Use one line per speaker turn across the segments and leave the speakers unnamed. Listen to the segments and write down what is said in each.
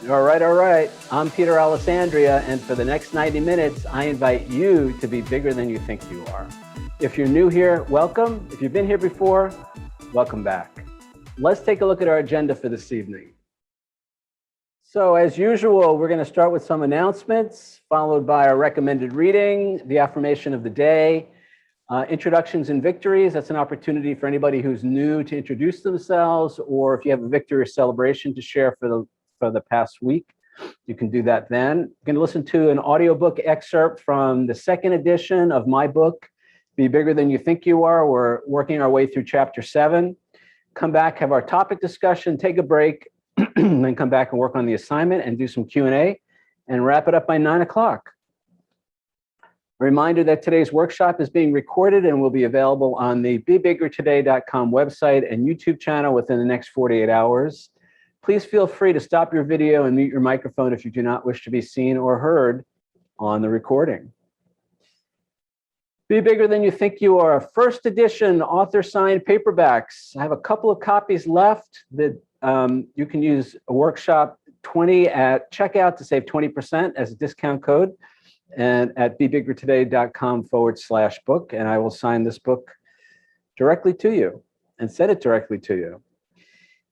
All right, all right. I'm Peter Alessandria, and for the next 90 minutes, I invite you to be bigger than you think you are. If you're new here, welcome. If you've been here before, welcome back. Let's take a look at our agenda for this evening. So as usual, we're going to start with some announcements, followed by our recommended reading, the affirmation of the day, introductions and victories. That's an opportunity for anybody who's new to introduce themselves, or if you have a victory or celebration to share for the past week, you can do that then. You're going to listen to an audiobook excerpt from the second edition of my book, Be Bigger Than You Think You Are. We're working our way through chapter 7. Come back, have our topic discussion, take a break, then come back and work on the assignment and do some Q&A and wrap it up by 9 o'clock. A reminder that today's workshop is being recorded and will be available on the BeBiggerToday.com website and YouTube channel within the next 48 hours. Please feel free to stop your video and mute your microphone if you do not wish to be seen or heard on the recording. Be Bigger Than You Think You Are, first edition author-signed paperbacks. I have a couple of copies left that you can use a workshop 20 at checkout to save 20% as a discount code, and at bebiggertoday.com/book, and I will sign this book directly to you and send it directly to you.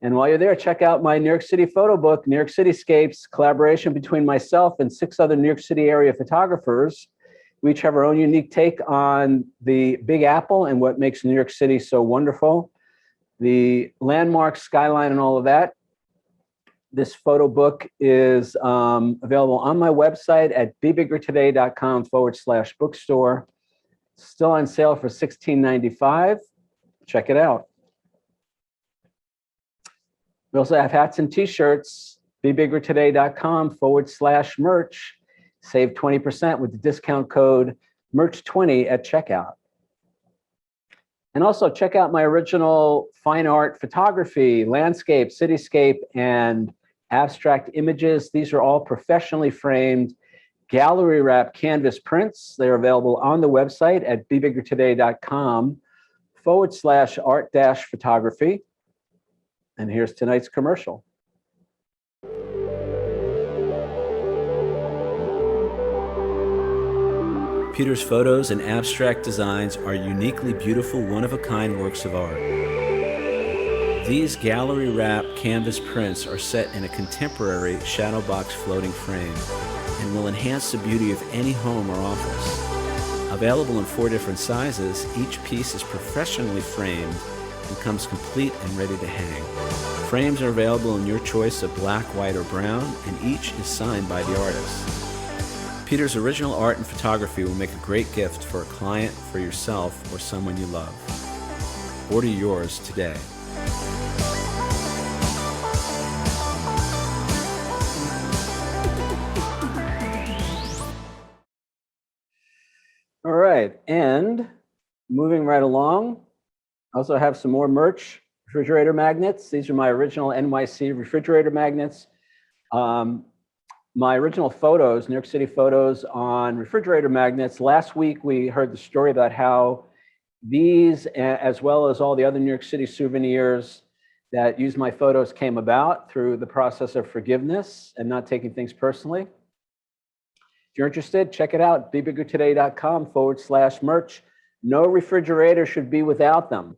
And while you're there, check out my New York City photo book, New York Cityscapes, collaboration between myself and 6 other New York City area photographers. We each have our own unique take on the Big Apple and what makes New York City so wonderful, the landmarks, skyline, and all of that. This photo book is available on my website at bebiggertoday.com/bookstore. Still on sale for $16.95. Check it out. We also have hats and t-shirts, bebiggertoday.com/merch. Save 20% with the discount code MERCH20 at checkout. And also check out my original fine art photography, landscape, cityscape, and abstract images. These are all professionally framed gallery wrap canvas prints. They're available on the website at bebiggertoday.com/art-photography. And here's tonight's commercial. Peter's photos and abstract designs are uniquely beautiful, one-of-a-kind works of art. These gallery wrap canvas prints are set in a contemporary shadow box floating frame and will enhance the beauty of any home or office. Available in 4 different sizes, each piece is professionally framed and comes complete and ready to hang. Frames are available in your choice of black, white, or brown, and each is signed by the artist. Peter's original art and photography will make a great gift for a client, for yourself, or someone you love. Order yours today. All right, and moving right along, I also have some more merch, refrigerator magnets. These are my original NYC refrigerator magnets. My original photos, New York City photos on refrigerator magnets. Last week, we heard the story about how these, as well as all the other New York City souvenirs that use my photos, came about through the process of forgiveness and not taking things personally. If you're interested, check it out, bebiggertoday.com/merch. No refrigerator should be without them.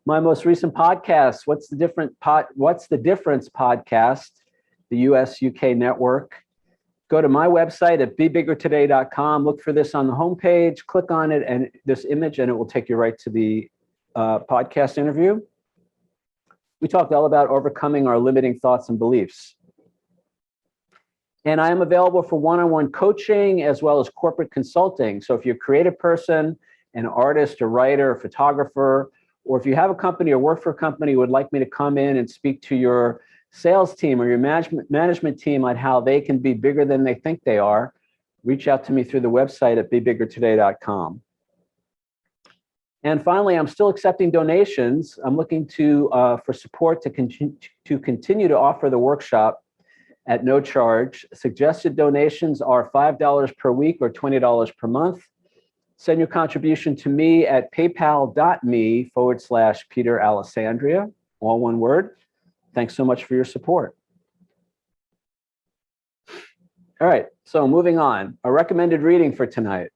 My most recent podcast, What's the Difference podcast, the US-UK network. Go to my website at bebiggertoday.com, look for this on the homepage, click on it and this image, and it will take you right to the podcast interview. We talked all about overcoming our limiting thoughts and beliefs. And I am available for one-on-one coaching as well as corporate consulting. So if you're a creative person, an artist, a writer, a photographer, or if you have a company or work for a company who would like me to come in and speak to your sales team or your management team on how they can be bigger than they think they are, reach out to me through the website at bebiggertoday.com. And finally, I'm still accepting donations. I'm looking for support to continue to offer the workshop at no charge. Suggested donations are $5 per week or $20 per month. Send your contribution to me at paypal.me/Peter Alessandria, all one word. thanks so much for your support. All right, so moving on. A recommended reading for tonight.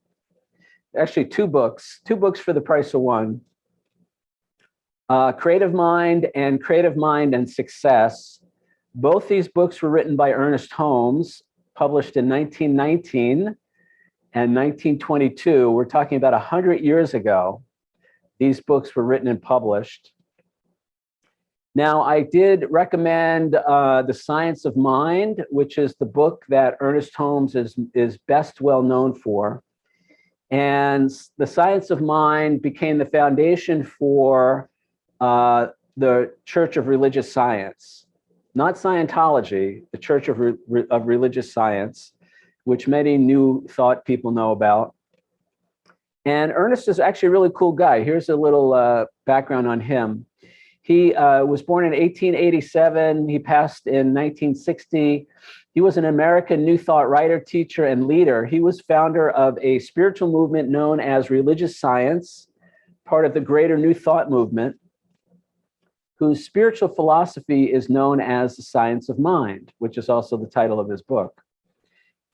Actually, two books for the price of one. Creative Mind and Success. Both these books were written by Ernest Holmes, published in 1919 and 1922. We're talking about 100 years ago. These books were written and published. Now, I did recommend The Science of Mind, which is the book that Ernest Holmes is best well known for. And The Science of Mind became the foundation for the Church of Religious Science. Not Scientology, the Church of Religious Science, which many New Thought people know about. And Ernest is actually a really cool guy. Here's a little background on him. He was born in 1887. He passed in 1960. He was an American New Thought writer, teacher, and leader. He was founder of a spiritual movement known as Religious Science, part of the greater New Thought movement, whose spiritual philosophy is known as The Science of Mind, which is also the title of his book.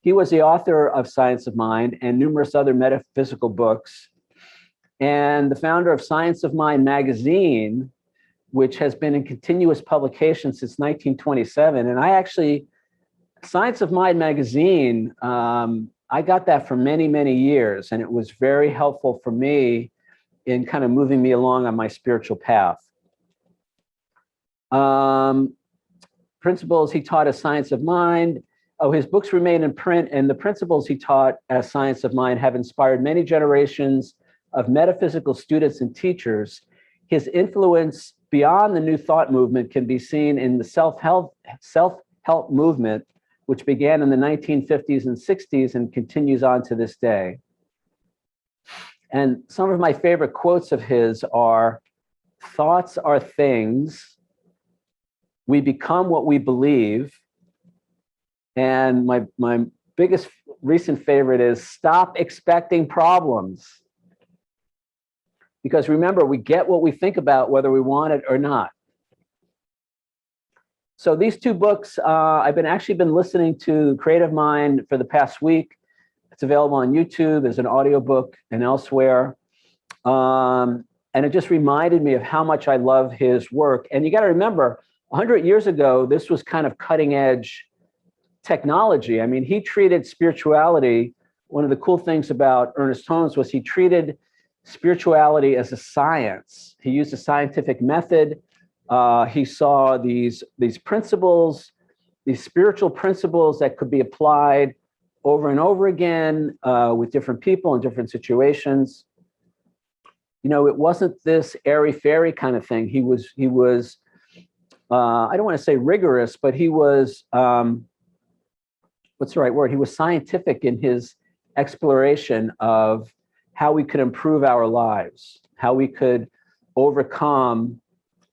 He was the author of Science of Mind and numerous other metaphysical books, and the founder of Science of Mind magazine, which has been in continuous publication since 1927. And Science of Mind magazine, I got that for many, many years, and it was very helpful for me in kind of moving me along on my spiritual path. Principles he taught as Science of Mind. His books remain in print, and the principles he taught as Science of Mind have inspired many generations of metaphysical students and teachers. His influence beyond the New Thought movement can be seen in the self-help movement, which began in the 1950s and 60s and continues on to this day. And some of my favorite quotes of his are, "Thoughts are things. We become what we believe." And my biggest recent favorite is, "Stop expecting problems." Because remember, we get what we think about, whether we want it or not. So these two books, I've actually been listening to Creative Mind for the past week. It's available on YouTube as an audiobook and elsewhere. And it just reminded me of how much I love his work. And you got to remember, 100 years ago, this was kind of cutting edge technology. I mean, he treated spirituality. One of the cool things about Ernest Holmes was he treated spirituality as a science. He used a scientific method. He saw these principles, these spiritual principles that could be applied over and over again with different people in different situations. You know, it wasn't this airy-fairy kind of thing. He was I don't want to say rigorous, but he was, what's the right word? He was scientific in his exploration of how we could improve our lives, how we could overcome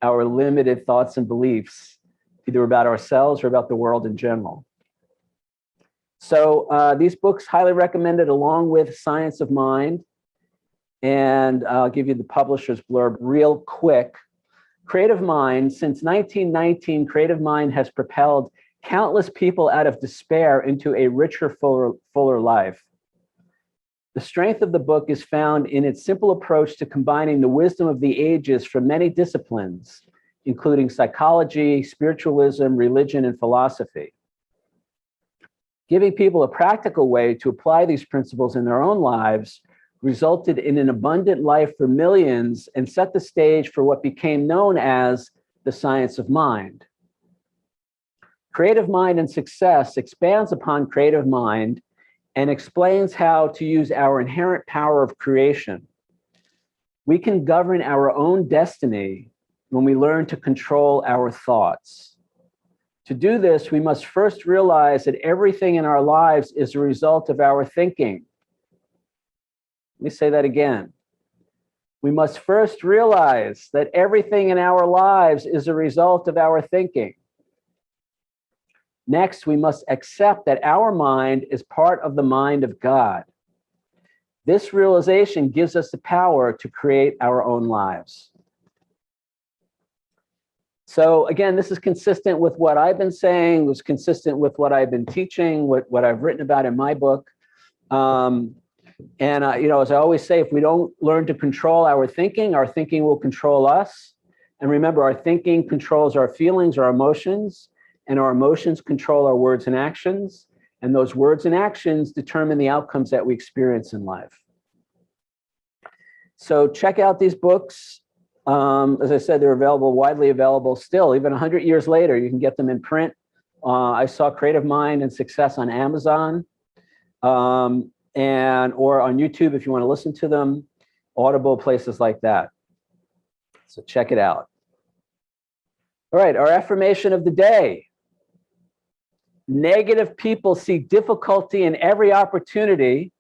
our limited thoughts and beliefs, either about ourselves or about the world in general. So these books highly recommended, along with Science of Mind. And I'll give you the publisher's blurb real quick. Creative Mind, since 1919, Creative Mind has propelled countless people out of despair into a richer, fuller life. The strength of the book is found in its simple approach to combining the wisdom of the ages from many disciplines, including psychology, spiritualism, religion, and philosophy. Giving people a practical way to apply these principles in their own lives resulted in an abundant life for millions and set the stage for what became known as the Science of Mind. Creative Mind and Success expands upon Creative Mind and explains how to use our inherent power of creation. We can govern our own destiny when we learn to control our thoughts. To do this, we must first realize that everything in our lives is a result of our thinking. Let me say that again. We must first realize that everything in our lives is a result of our thinking. Next, we must accept that our mind is part of the mind of God. This realization gives us the power to create our own lives. So again, this is consistent with what I've been saying, was consistent with what I've been teaching, what I've written about in my book. As I always say, if we don't learn to control our thinking will control us. And remember, our thinking controls our feelings, our emotions, and our emotions control our words and actions. And those words and actions determine the outcomes that we experience in life. So check out these books. As I said, they're widely available still, even 100 years later. You can get them in print. I saw Creative Mind and Success on Amazon, or on YouTube if you want to listen to them, Audible, places like that. So check it out. All right, our affirmation of the day. Negative people see difficulty in every opportunity.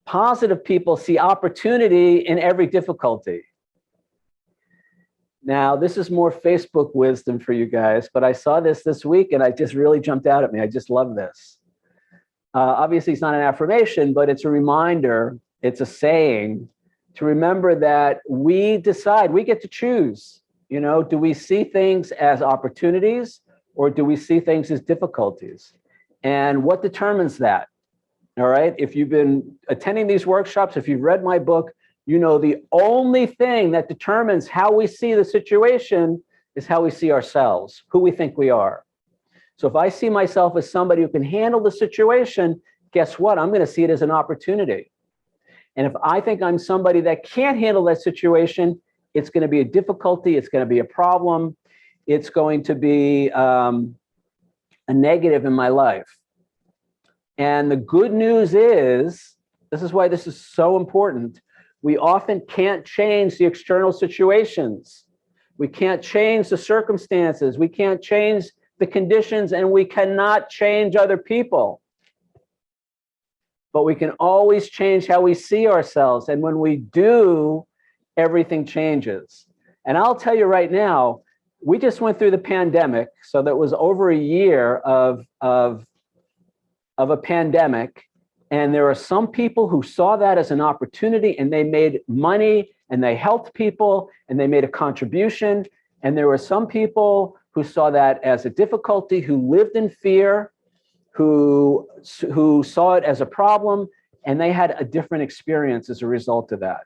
Positive people see opportunity in every difficulty. Now, this is more Facebook wisdom for you guys, but I saw this week and it just really jumped out at me. I just love this. Obviously, it's not an affirmation, but it's a reminder, it's a saying to remember that we decide, we get to choose. Do we see things as opportunities or do we see things as difficulties? And what determines that? All right. If you've been attending these workshops, if you've read my book, the only thing that determines how we see the situation is how we see ourselves, who we think we are. So if I see myself as somebody who can handle the situation, guess what? I'm going to see it as an opportunity. And if I think I'm somebody that can't handle that situation, it's going to be a difficulty. It's going to be a problem. It's going to be a negative in my life. And the good news is, this is why this is so important. We often can't change the external situations. We can't change the circumstances. We can't change the conditions, and we cannot change other people. But we can always change how we see ourselves. And when we do, everything changes. And I'll tell you right now, we just went through the pandemic. So that was over a year of a pandemic. And there are some people who saw that as an opportunity and they made money and they helped people and they made a contribution. And there were some people who saw that as a difficulty, who lived in fear, who saw it as a problem, and they had a different experience as a result of that.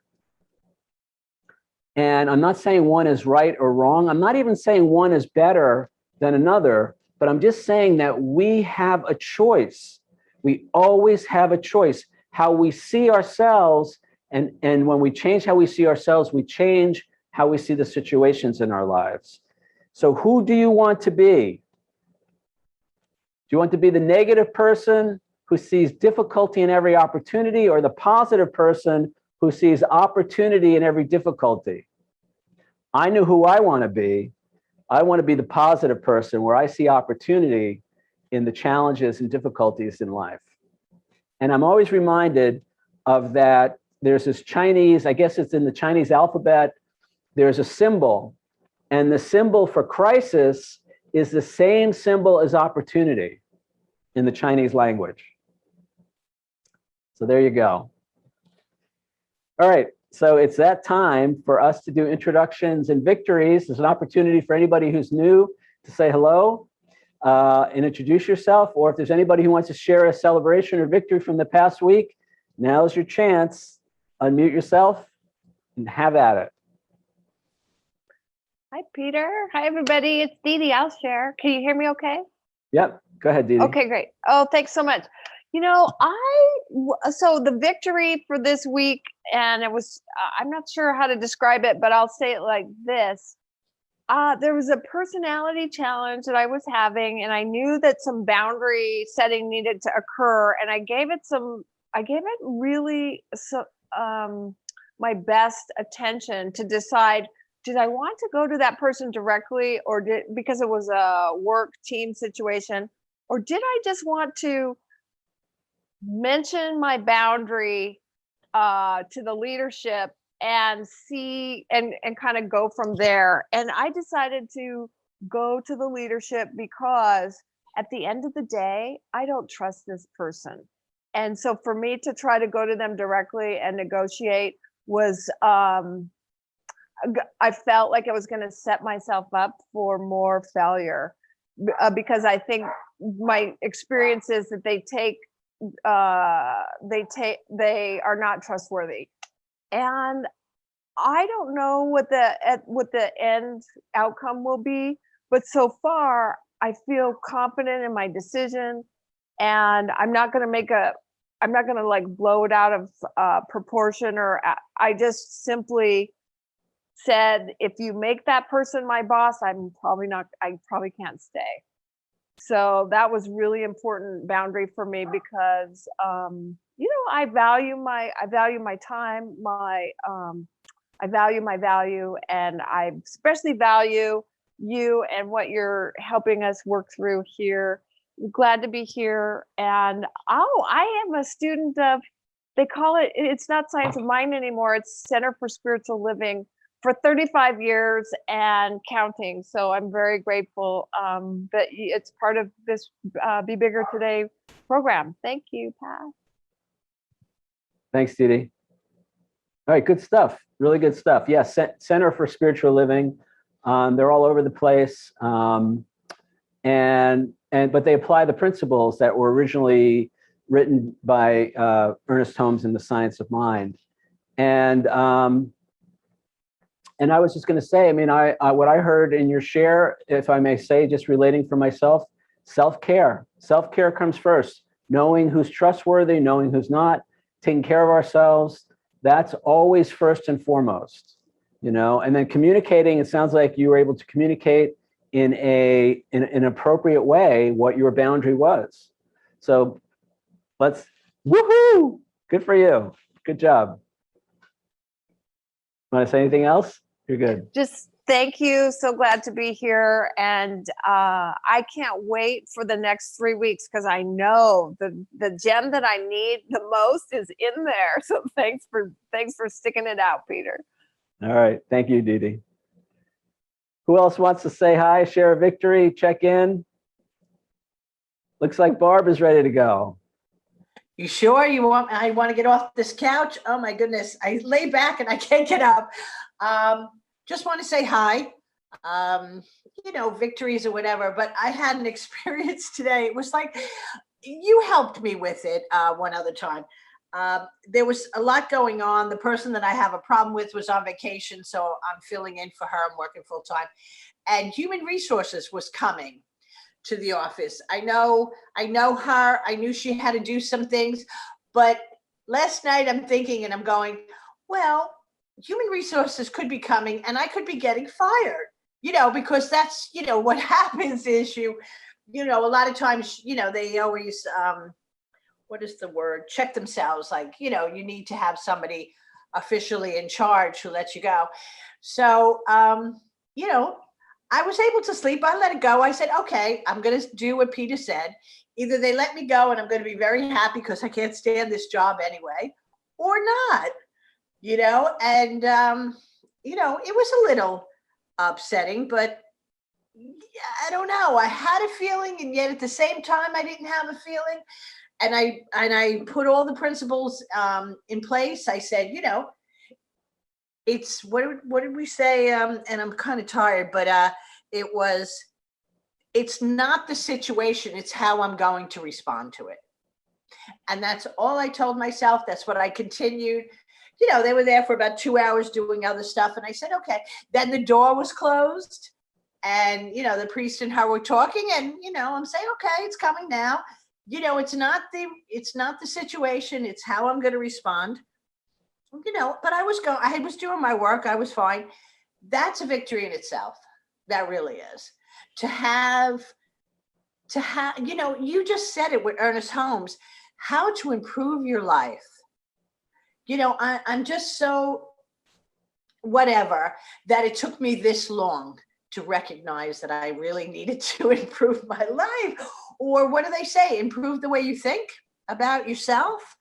And I'm not saying one is right or wrong. I'm not even saying one is better than another, but I'm just saying that we have a choice. We always have a choice. How we see ourselves, and when we change how we see ourselves, we change how we see the situations in our lives. So who do you want to be? Do you want to be the negative person who sees difficulty in every opportunity, or the positive person who sees opportunity in every difficulty? I know who I want to be. I want to be the positive person where I see opportunity in the challenges and difficulties in life. And I'm always reminded of that. There's this Chinese, I guess it's in the Chinese alphabet, there's a symbol. And the symbol for crisis is the same symbol as opportunity in the Chinese language. So there you go. All right, so it's that time for us to do introductions and victories. There's an opportunity for anybody who's new to say hello and introduce yourself, or if there's anybody who wants to share a celebration or victory from the past week, now's your chance. Unmute yourself and have at it.
Hi, Peter. Hi, everybody. It's Dee Dee. I'll share. Can you hear me okay?
Yep. Go ahead, Dee Dee.
Okay, great. Oh, thanks so much. So the victory for this week, and it was, I'm not sure how to describe it, but I'll say it like this. There was a personality challenge that I was having, and I knew that some boundary setting needed to occur, and I gave it really my best attention to decide, did I want to go to that person directly, or because it was a work team situation, or did I just want to mention my boundary to the leadership and see and kind of go from there? And I decided to go to the leadership because at the end of the day, I don't trust this person. And so for me to try to go to them directly and negotiate was I felt like I was going to set myself up for more failure, because I think my experience is that they are not trustworthy. And I don't know what the end outcome will be, but so far I feel confident in my decision, and I'm not going to like blow it out of proportion, or I just simply said, if you make that person my boss, I probably can't stay. So that was really important boundary for me, because I value my time, I value my value, and I especially value you and what you're helping us work through here. Glad to be here. And I am a student of, they call it, it's not Science of Mind anymore, it's Center for Spiritual Living, for 35 years and counting. So I'm very grateful that it's part of this Be Bigger Today program. Thank you, Pat.
Thanks, Dee Dee. All right, good stuff. Really good stuff. Yeah, Center for Spiritual Living. They're all over the place, but they apply the principles that were originally written by Ernest Holmes in The Science of Mind. And I was just going to say, I mean, what I heard in your share, if I may say, just relating for myself, self-care. Self-care comes first. Knowing who's trustworthy, knowing who's not, taking care of ourselves. That's always first and foremost, and then communicating. It sounds like you were able to communicate in an appropriate way what your boundary was. So woohoo, good for you. Good job. Want to say anything else? You're good.
Just thank you. So glad to be here. And I can't wait for the next 3 weeks, because I know the gem that I need the most is in there. So thanks for sticking it out, Peter.
All right. Thank you, Dee Dee. Who else wants to say hi, share a victory, check in? Looks like Barb is ready to go.
You sure I want to get off this couch? Oh my goodness. I lay back and I can't get up. Just want to say hi. Victories or whatever, but I had an experience today. It was like, you helped me with it one other time. There was a lot going on. The person that I have a problem with was on vacation, so I'm filling in for her. I'm working full time. And Human Resources was coming to the office. I know her. I knew she had to do some things, but last night I'm thinking and I'm going, well, Human Resources could be coming and I could be getting fired, because that's, what happens is a lot of times, they always, what is the word? Check themselves. Like, you need to have somebody officially in charge who lets you go. So, I was able to sleep. I let it go. I said, okay, I'm going to do what Peter said. Either they let me go and I'm going to be very happy because I can't stand this job anyway, or not, and, it was a little upsetting, but I don't know. I had a feeling, and yet at the same time, I didn't have a feeling. And I put all the principles in place. I said, it's what did we say? And I'm kind of tired, but it's not the situation, it's how I'm going to respond to it. And that's all I told myself. That's what I continued. They were there for about 2 hours doing other stuff. And I said, okay. Then the door was closed and, the priest and her were talking and, I'm saying, okay, it's coming now. It's not the situation. It's how I'm going to respond, but I was doing my work. I was fine. That's a victory in itself. That really is. To have, you just said it with Ernest Holmes, how to improve your life. I'm just so whatever that it took me this long to recognize that I really needed to improve my life. Or what do they say? Improve the way you think about yourself.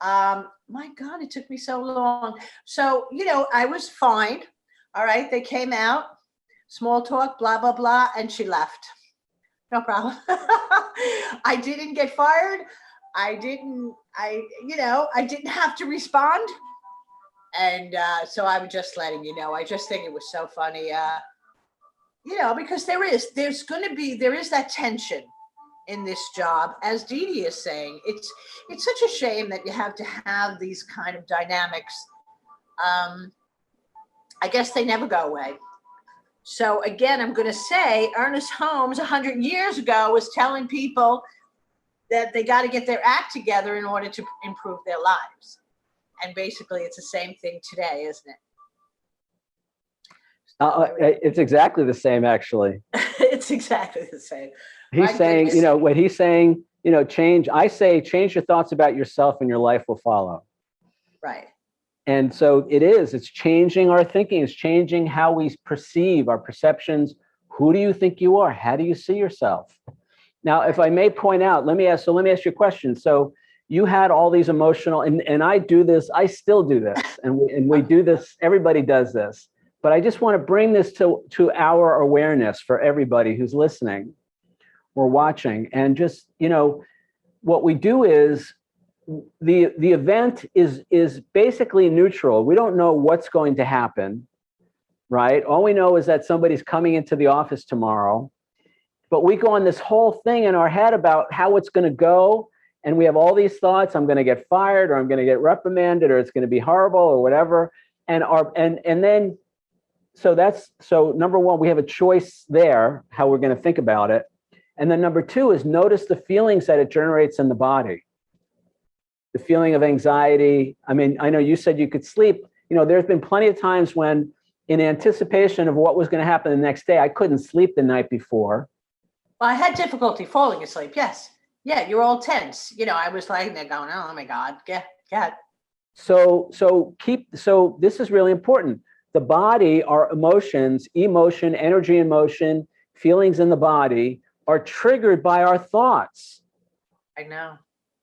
My God, it took me so long. So, I was fine. All right. They came out, small talk, blah, blah, blah. And she left. No problem. I didn't get fired. I didn't have to respond. And so I'm just letting you know. I just think it was so funny, because there is that tension in this job, as Dee Dee is saying. It's such a shame that you have to have these kind of dynamics. I guess they never go away. So again, I'm going to say Ernest Holmes 100 years ago was telling people that they got to get their act together in order to improve their lives. And basically, it's the same thing today, isn't it?
It's exactly the same, actually.
It's exactly the same.
He's saying, what he's saying, change. I say, change your thoughts about yourself and your life will follow.
Right.
And so it's changing our thinking. It's changing how we perceive our perceptions. Who do you think you are? How do you see yourself? Now, if I may point out, let me ask you a question. So you had all these emotional, and I do this, I still do this, and we do this, everybody does this. But I just want to bring this to our awareness for everybody who's listening or watching. And just, what we do is the event is basically neutral. We don't know what's going to happen, right? All we know is that somebody's coming into the office tomorrow. But we go on this whole thing in our head about how it's going to go. And we have all these thoughts. I'm going to get fired, or I'm going to get reprimanded, or it's going to be horrible, or whatever. So number one, we have a choice there, how we're going to think about it. And then number two is notice the feelings that it generates in the body. The feeling of anxiety. I mean, I know you said you could sleep. There's been plenty of times when, in anticipation of what was going to happen the next day, I couldn't sleep the night before.
Well, I had difficulty falling asleep. Yes. Yeah, you're all tense. I was lying there going, oh my God, get.
So this is really important. The body, our emotions, emotion, energy in motion, feelings in the body are triggered by our thoughts.
I know.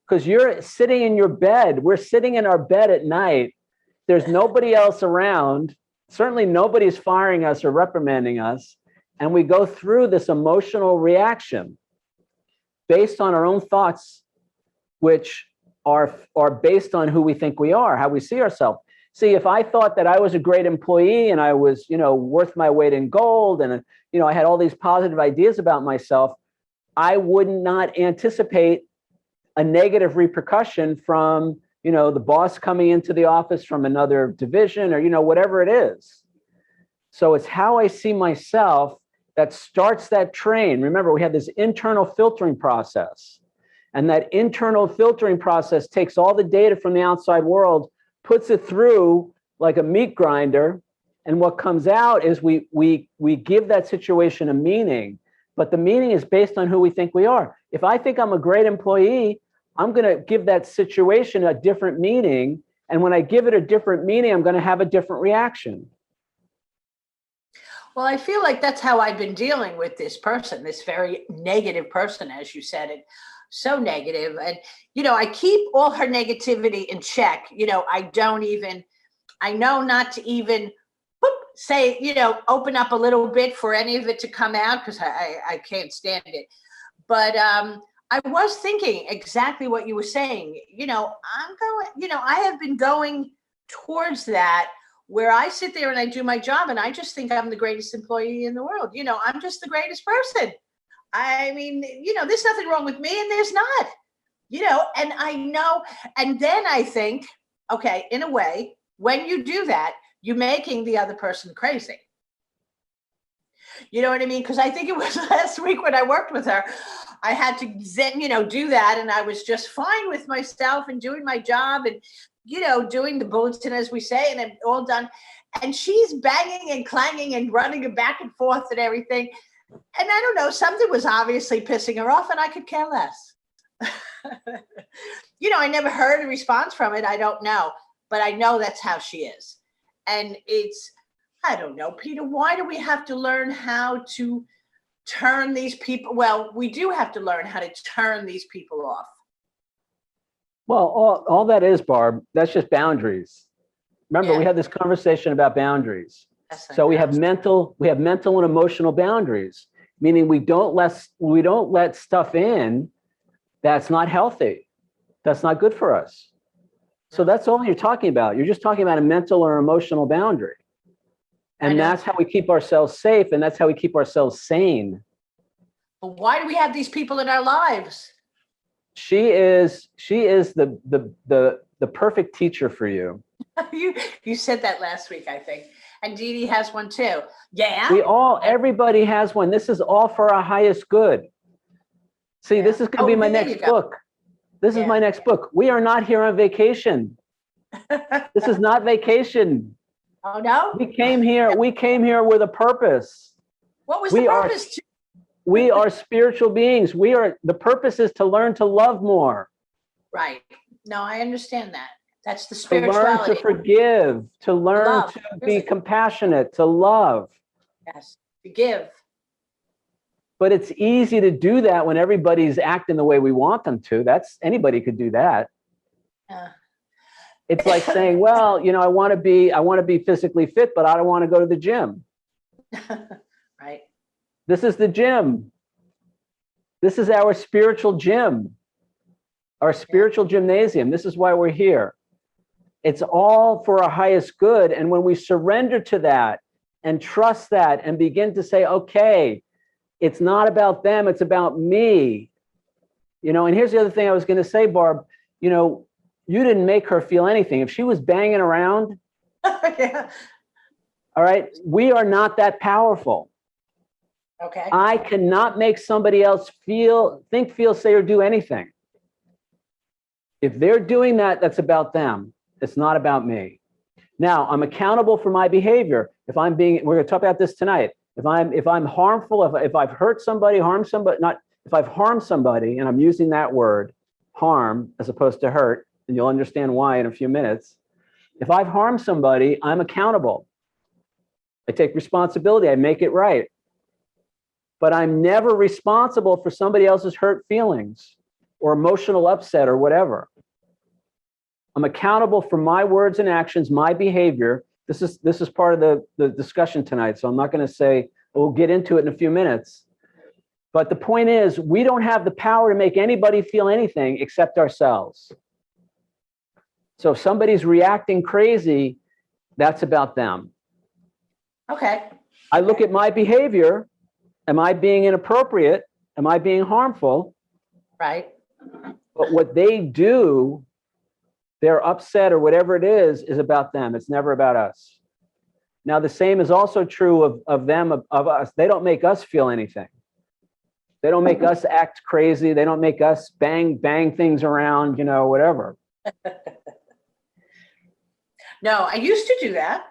Because you're sitting in your bed. We're sitting in our bed at night. There's nobody else around. Certainly nobody's firing us or reprimanding us. And we go through this emotional reaction based on our own thoughts, which are based on who we think we are, how we see ourselves. See, if I thought that I was a great employee and I was, worth my weight in gold, and, I had all these positive ideas about myself, I would not anticipate a negative repercussion from, the boss coming into the office from another division, or, whatever it is. So it's how I see myself that starts that train. Remember, we have this internal filtering process, and that internal filtering process takes all the data from the outside world, puts it through like a meat grinder, and what comes out is we give that situation a meaning, but the meaning is based on who we think we are. If I think I'm a great employee, I'm going to give that situation a different meaning, and when I give it a different meaning, I'm going to have a different reaction.
Well, I feel like that's how I've been dealing with this person, this very negative person, as you said it, so negative. And, I keep all her negativity in check. I know not to even say, open up a little bit for any of it to come out, because I can't stand it. But I was thinking exactly what you were saying. I have been going towards that, where I sit there and I do my job and I just think I'm the greatest employee in the world. I'm just the greatest person. I mean, there's nothing wrong with me, and there's not, and I know. And then I think, okay, in a way, when you do that, you're making the other person crazy. You know what I mean? Because I think it was last week when I worked with her, I had to then, do that. And I was just fine with myself and doing my job and, doing the bulletin, as we say, and it all done. And she's banging and clanging and running back and forth and everything. And I don't know, something was obviously pissing her off, and I could care less. I never heard a response from it. I don't know, but I know that's how she is. And I don't know, Peter, why do we have to learn how to turn these people? Well, we do have to learn how to turn these people off.
Well, all that is, Barb, that's just boundaries. Remember, we had this conversation about boundaries.
Yes,
so we have mental and emotional boundaries, meaning we don't let stuff in that's not healthy, that's not good for us. So that's all you're talking about. You're just talking about a mental or emotional boundary. And that's how we keep ourselves safe. And that's how we keep ourselves sane.
But why do we have these people in our lives?
She is the perfect teacher for you.
You said that last week, I think. And Dee Dee has one too. Yeah.
Everybody has one. This is all for our highest good. See, this is going to be my next book. This is my next book. We are not here on vacation. This is not vacation.
Oh, no?
We came here with a purpose.
What was the purpose?
We are spiritual beings. The purpose is to learn to love more.
Right. No, I understand that. That's the spirituality.
To learn to forgive, to learn to be compassionate, to love.
Yes, to give.
But it's easy to do that when everybody's acting the way we want them to. Anybody could do that. It's like saying, well, I want to be physically fit, but I don't want to go to the gym.
Right.
This is the gym. This is our spiritual gym, our spiritual gymnasium. This is why we're here. It's all for our highest good. And when we surrender to that and trust that and begin to say, okay, it's not about them, it's about me. And here's the other thing I was going to say, Barb, you didn't make her feel anything. If she was banging around,
yeah.
All right, we are not that powerful.
Okay.
I cannot make somebody else think, feel, say, or do anything. If they're doing that, that's about them. It's not about me. Now, I'm accountable for my behavior. We're going to talk about this tonight. If I'm harmful, if I've hurt somebody, if I've harmed somebody, and I'm using that word, harm, as opposed to hurt, and you'll understand why in a few minutes. If I've harmed somebody, I'm accountable. I take responsibility. I make it right. But I'm never responsible for somebody else's hurt feelings or emotional upset or whatever. I'm accountable for my words and actions, my behavior. This is part of the discussion tonight, so I'm not going to say, we'll get into it in a few minutes. But the point is, we don't have the power to make anybody feel anything except ourselves. So if somebody's reacting crazy, that's about them.
Okay.
I look at my behavior. Am I being inappropriate? Am I being harmful?
Right.
But what they do, they're upset or whatever it is about them. It's never about us. Now, the same is also true of them, of us. They don't make us feel anything. They don't make us act crazy. They don't make us bang things around, whatever.
No, I used to do that.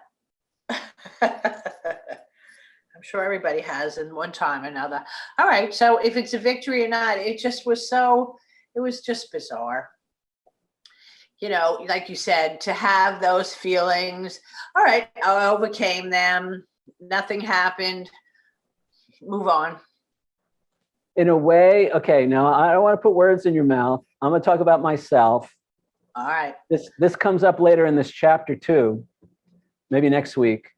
I'm sure everybody has in one time or another. All right. So if it's a victory or not, it was just bizarre. Like you said, to have those feelings. All right. I overcame them. Nothing happened. Move on.
In a way, okay, now I don't want to put words in your mouth. I'm going to talk about myself.
All right.
This comes up later in this chapter too, maybe next week.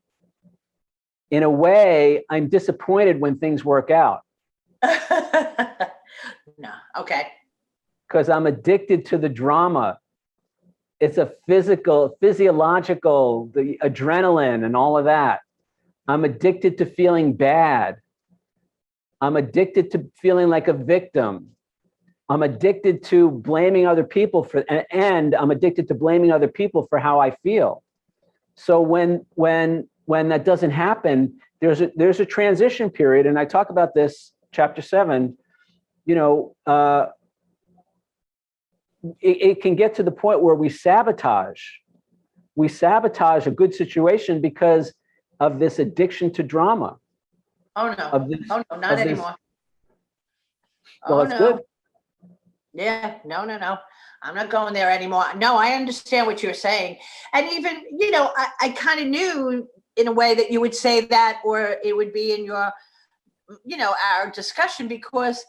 In a way, I'm disappointed when things work out.
No, okay.
Because I'm addicted to the drama. It's a physiological, the adrenaline and all of that. I'm addicted to feeling bad. I'm addicted to feeling like a victim. I'm addicted to blaming other people and I'm addicted to blaming other people for how I feel. So when that doesn't happen, there's a transition period, and I talk about this, chapter 7. It can get to the point where we sabotage a good situation because of this addiction to drama.
Oh no! Not anymore.
Well, that's good.
Yeah, no. I'm not going there anymore. No, I understand what you're saying. And even, I kind of knew in a way that you would say that, or it would be in your, our discussion, because,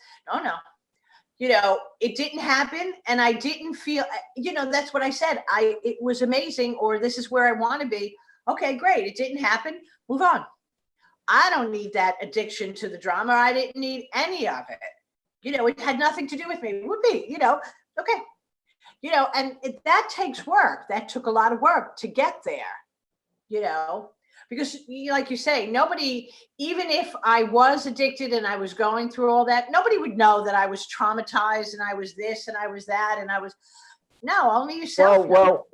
no, it didn't happen. And I didn't feel, that's what I said. It was amazing, or this is where I want to be. Okay, great. It didn't happen. Move on. I don't need that addiction to the drama. I didn't need any of it. It had nothing to do with me. It would be, okay. and that takes work. That took a lot of work to get there, because like you say, nobody, even if I was addicted and I was going through all that, nobody would know that I was traumatized and I was this and I was that and I was, no, only yourself.
Well,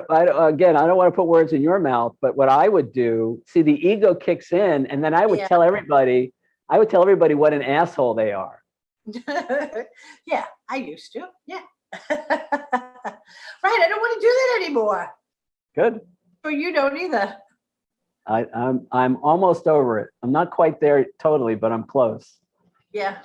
again, I don't want to put words in your mouth, but what I would do, see, the ego kicks in, and then I would tell everybody what an asshole they are.
Yeah, I used to. Yeah. Right. I don't want to do that anymore.
Good.
Or you don't either.
I'm almost over it. I'm not quite there totally, but I'm close.
Yeah.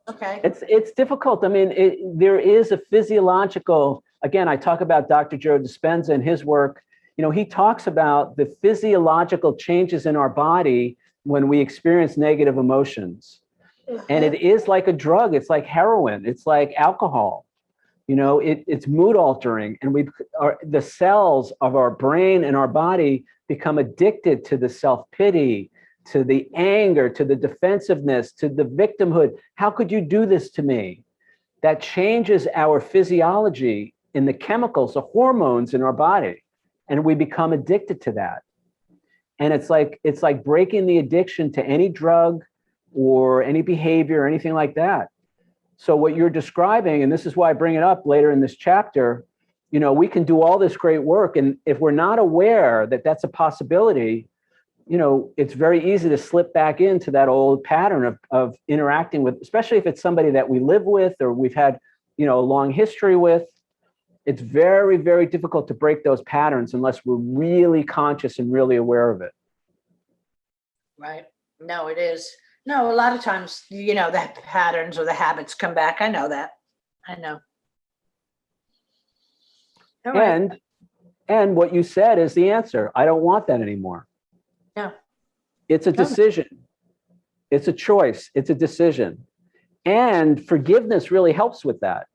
Okay.
It's difficult. I mean, there is a physiological, again, I talk about Dr. Joe Dispenza and his work. He talks about the physiological changes in our body when we experience negative emotions. And it is like a drug. It's like heroin. It's like alcohol. It's mood altering. And the cells of our brain and our body become addicted to the self-pity, to the anger, to the defensiveness, to the victimhood. How could you do this to me? That changes our physiology in the chemicals, the hormones in our body. And we become addicted to that. And it's like breaking the addiction to any drug or any behavior or anything like that. So what you're describing, and this is why I bring it up later in this chapter, we can do all this great work. And if we're not aware that that's a possibility, it's very easy to slip back into that old pattern of interacting with, especially if it's somebody that we live with or we've had, a long history with. It's very, very difficult to break those patterns unless we're really conscious and really aware of it.
Right. No, it is. No, a lot of times, that patterns or the habits come back. I know that. I know. All right.
And what you said is the answer. I don't want that anymore.
No.
It's a decision. It's a choice. It's a decision. And forgiveness really helps with that,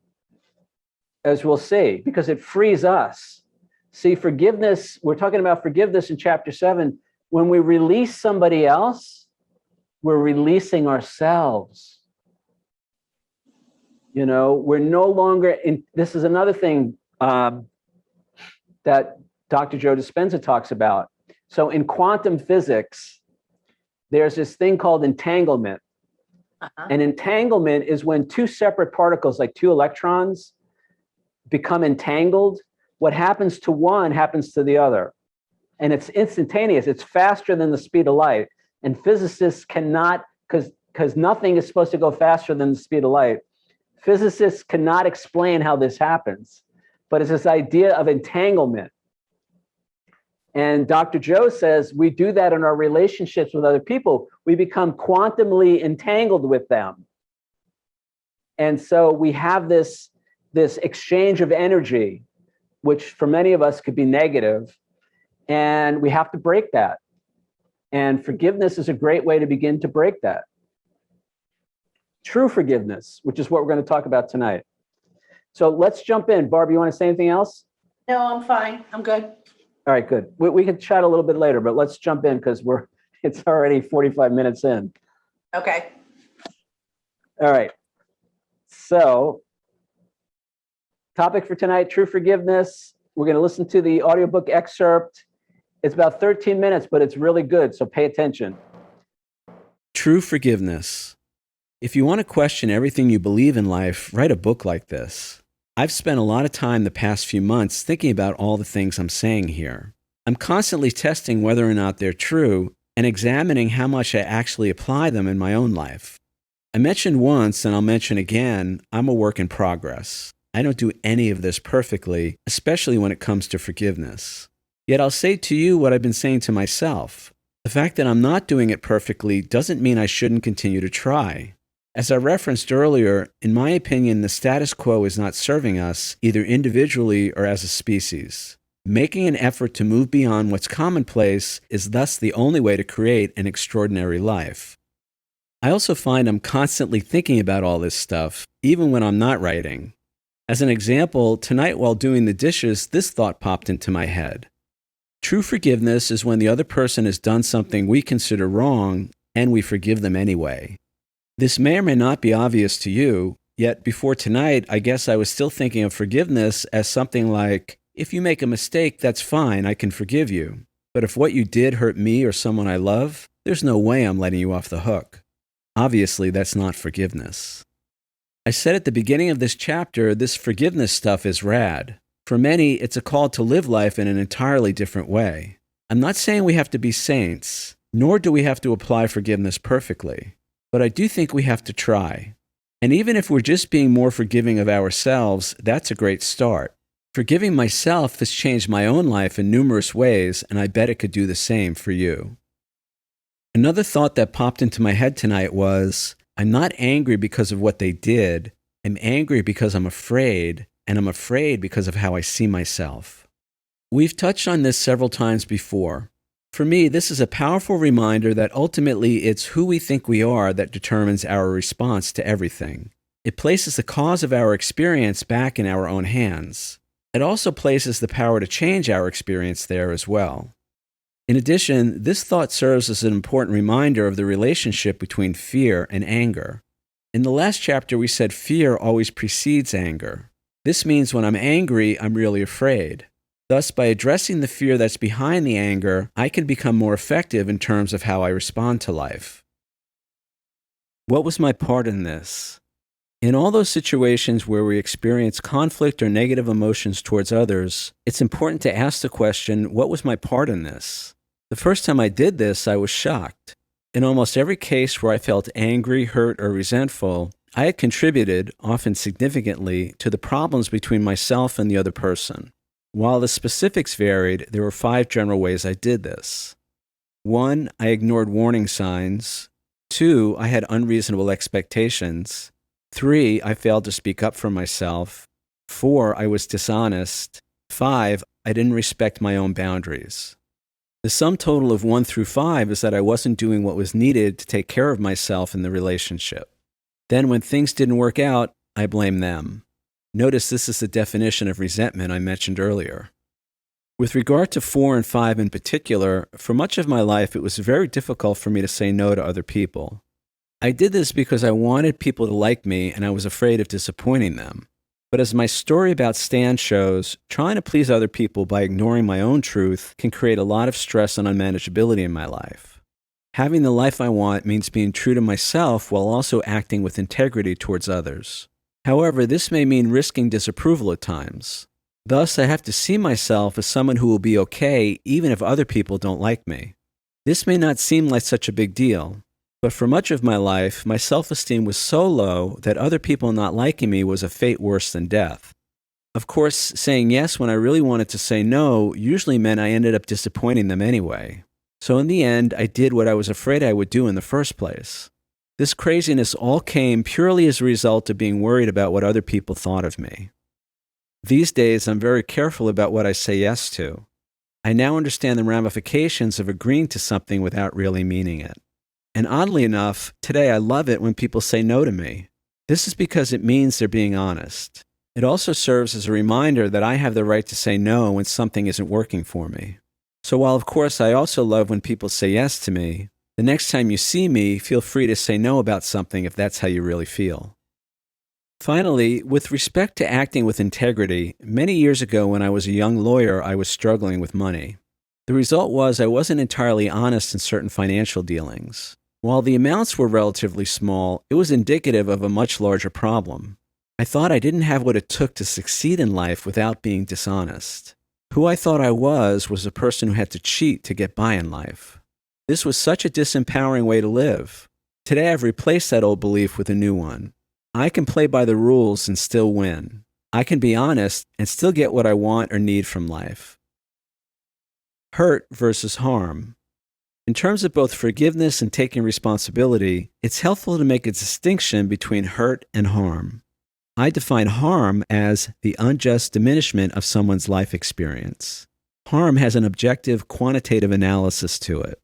as we'll see, because it frees us. See, forgiveness, we're talking about forgiveness in chapter 7. When we release somebody else, we're releasing ourselves. We're no longer in. This is another thing that Dr. Joe Dispenza talks about. So in quantum physics, there's this thing called entanglement. And entanglement is when two separate particles, like two electrons, become entangled. What happens to one happens to the other. And it's instantaneous. It's faster than the speed of light. And physicists cannot, because nothing is supposed to go faster than the speed of light. Physicists cannot explain how this happens. But it's this idea of entanglement. And Dr. Joe says we do that in our relationships with other people. We become quantumly entangled with them. And so we have this exchange of energy, which for many of us could be negative. And we have to break that. And forgiveness is a great way to begin to break that. True forgiveness, which is what we're going to talk about tonight. So let's jump in. Barb, you want to say anything else?
No, I'm fine. I'm good.
All right, good. We can chat a little bit later, but let's jump in because it's already 45 minutes in.
Okay.
All right. So topic for tonight, true forgiveness. We're going to listen to the audiobook excerpt. It's about 13 minutes, but it's really good, so pay attention.
True forgiveness. If you want to question everything you believe in life, write a book like this. I've spent a lot of time the past few months thinking about all the things I'm saying here. I'm constantly testing whether or not they're true and examining how much I actually apply them in my own life. I mentioned once, and I'll mention again, I'm a work in progress. I don't do any of this perfectly, especially when it comes to forgiveness. Yet I'll say to you what I've been saying to myself. The fact that I'm not doing it perfectly doesn't mean I shouldn't continue to try. As I referenced earlier, in my opinion, the status quo is not serving us, either individually or as a species. Making an effort to move beyond what's commonplace is thus the only way to create an extraordinary life. I also find I'm constantly thinking about all this stuff, even when I'm not writing. As an example, tonight while doing the dishes, this thought popped into my head. True forgiveness is when the other person has done something we consider wrong, and we forgive them anyway. This may or may not be obvious to you, Yet before tonight, I guess I was still thinking of forgiveness as something like, if you make a mistake, that's fine, I can forgive you. But if what you did hurt me or someone I love, there's no way I'm letting you off the hook. Obviously, that's not forgiveness. I said at the beginning of this chapter, this forgiveness stuff is rad. For many, it's a call to live life in an entirely different way. I'm not saying we have to be saints, nor do we have to apply forgiveness perfectly. But I do think we have to try. And even if we're just being more forgiving of ourselves, that's a great start. Forgiving myself has changed my own life in numerous ways, and I bet it could do the same for you. Another thought that popped into my head tonight was, I'm not angry because of what they did. I'm angry because I'm afraid, and I'm afraid because of how I see myself. We've touched on this several times before. For me, this is a powerful reminder that ultimately it's who we think we are that determines our response to everything. It places the cause of our experience back in our own hands. It also places the power to change our experience there as well. In addition, this thought serves as an important reminder of the relationship between fear and anger. In the last chapter, we said fear always precedes anger. This means when I'm angry, I'm really afraid. Thus, by addressing the fear that's behind the anger, I can become more effective in terms of how I respond to life. What was my part in this? In all those situations where we experience conflict or negative emotions towards others, it's important to ask the question, what was my part in this? The first time I did this, I was shocked. In almost every case where I felt angry, hurt, or resentful, I had contributed, often significantly, to the problems between myself and the other person. While the specifics varied, there were 5 general ways I did this. 1, I ignored warning signs. 2, I had unreasonable expectations. 3, I failed to speak up for myself. 4, I was dishonest. 5, I didn't respect my own boundaries. The sum total of 1 through 5 is that I wasn't doing what was needed to take care of myself in the relationship. Then when things didn't work out, I blamed them. Notice this is the definition of resentment I mentioned earlier. With regard to 4 and 5 in particular, for much of my life it was very difficult for me to say no to other people. I did this because I wanted people to like me and I was afraid of disappointing them. But as my story about Stan shows, trying to please other people by ignoring my own truth can create a lot of stress and unmanageability in my life. Having the life I want means being true to myself while also acting with integrity towards others. However, this may mean risking disapproval at times. Thus, I have to see myself as someone who will be okay even if other people don't like me. This may not seem like such a big deal, but for much of my life, my self-esteem was so low that other people not liking me was a fate worse than death. Of course, saying yes when I really wanted to say no usually meant I ended up disappointing them anyway. So in the end, I did what I was afraid I would do in the first place. This craziness all came purely as a result of being worried about what other people thought of me. These days, I'm very careful about what I say yes to. I now understand the ramifications of agreeing to something without really meaning it. And oddly enough, today I love it when people say no to me. This is because it means they're being honest. It also serves as a reminder that I have the right to say no when something isn't working for me. So while of course I also love when people say yes to me, the next time you see me, feel free to say no about something if that's how you really feel. Finally, with respect to acting with integrity, many years ago when I was a young lawyer, I was struggling with money. The result was I wasn't entirely honest in certain financial dealings. While the amounts were relatively small, it was indicative of a much larger problem. I thought I didn't have what it took to succeed in life without being dishonest. Who I thought I was a person who had to cheat to get by in life. This was such a disempowering way to live. Today I've replaced that old belief with a new one. I can play by the rules and still win. I can be honest and still get what I want or need from life. Hurt versus harm. In terms of both forgiveness and taking responsibility, it's helpful to make a distinction between hurt and harm. I define harm as the unjust diminishment of someone's life experience. Harm has an objective, quantitative analysis to it.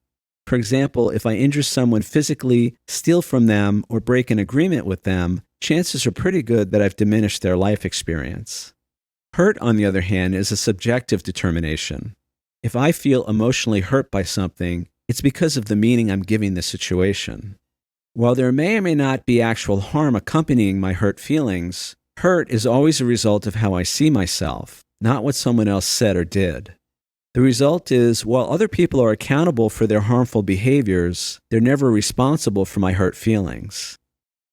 For example, if I injure someone physically, steal from them, or break an agreement with them, chances are pretty good that I've diminished their life experience. Hurt, on the other hand, is a subjective determination. If I feel emotionally hurt by something, it's because of the meaning I'm giving the situation. While there may or may not be actual harm accompanying my hurt feelings, hurt is always a result of how I see myself, not what someone else said or did. The result is, while other people are accountable for their harmful behaviors, they're never responsible for my hurt feelings.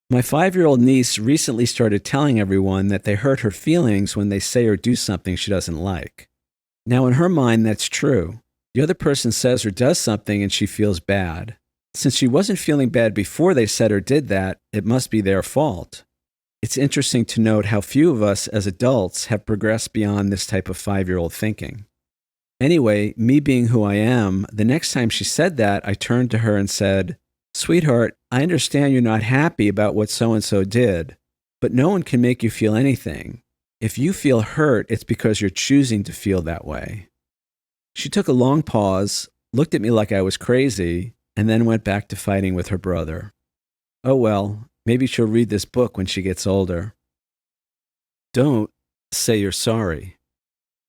My 5-year-old niece recently started telling everyone that they hurt her feelings when they say or do something she doesn't like. Now, in her mind, that's true. The other person says or does something and she feels bad. Since she wasn't feeling bad before they said or did that, it must be their fault. It's interesting to note how few of us as adults have progressed beyond this type of 5-year-old thinking. Anyway, me being who I am, the next time she said that, I turned to her and said, "Sweetheart, I understand you're not happy about what so-and-so did, but no one can make you feel anything. If you feel hurt, it's because you're choosing to feel that way." She took a long pause, looked at me like I was crazy, and then went back to fighting with her brother. Oh well, maybe she'll read this book when she gets older. Don't say you're sorry.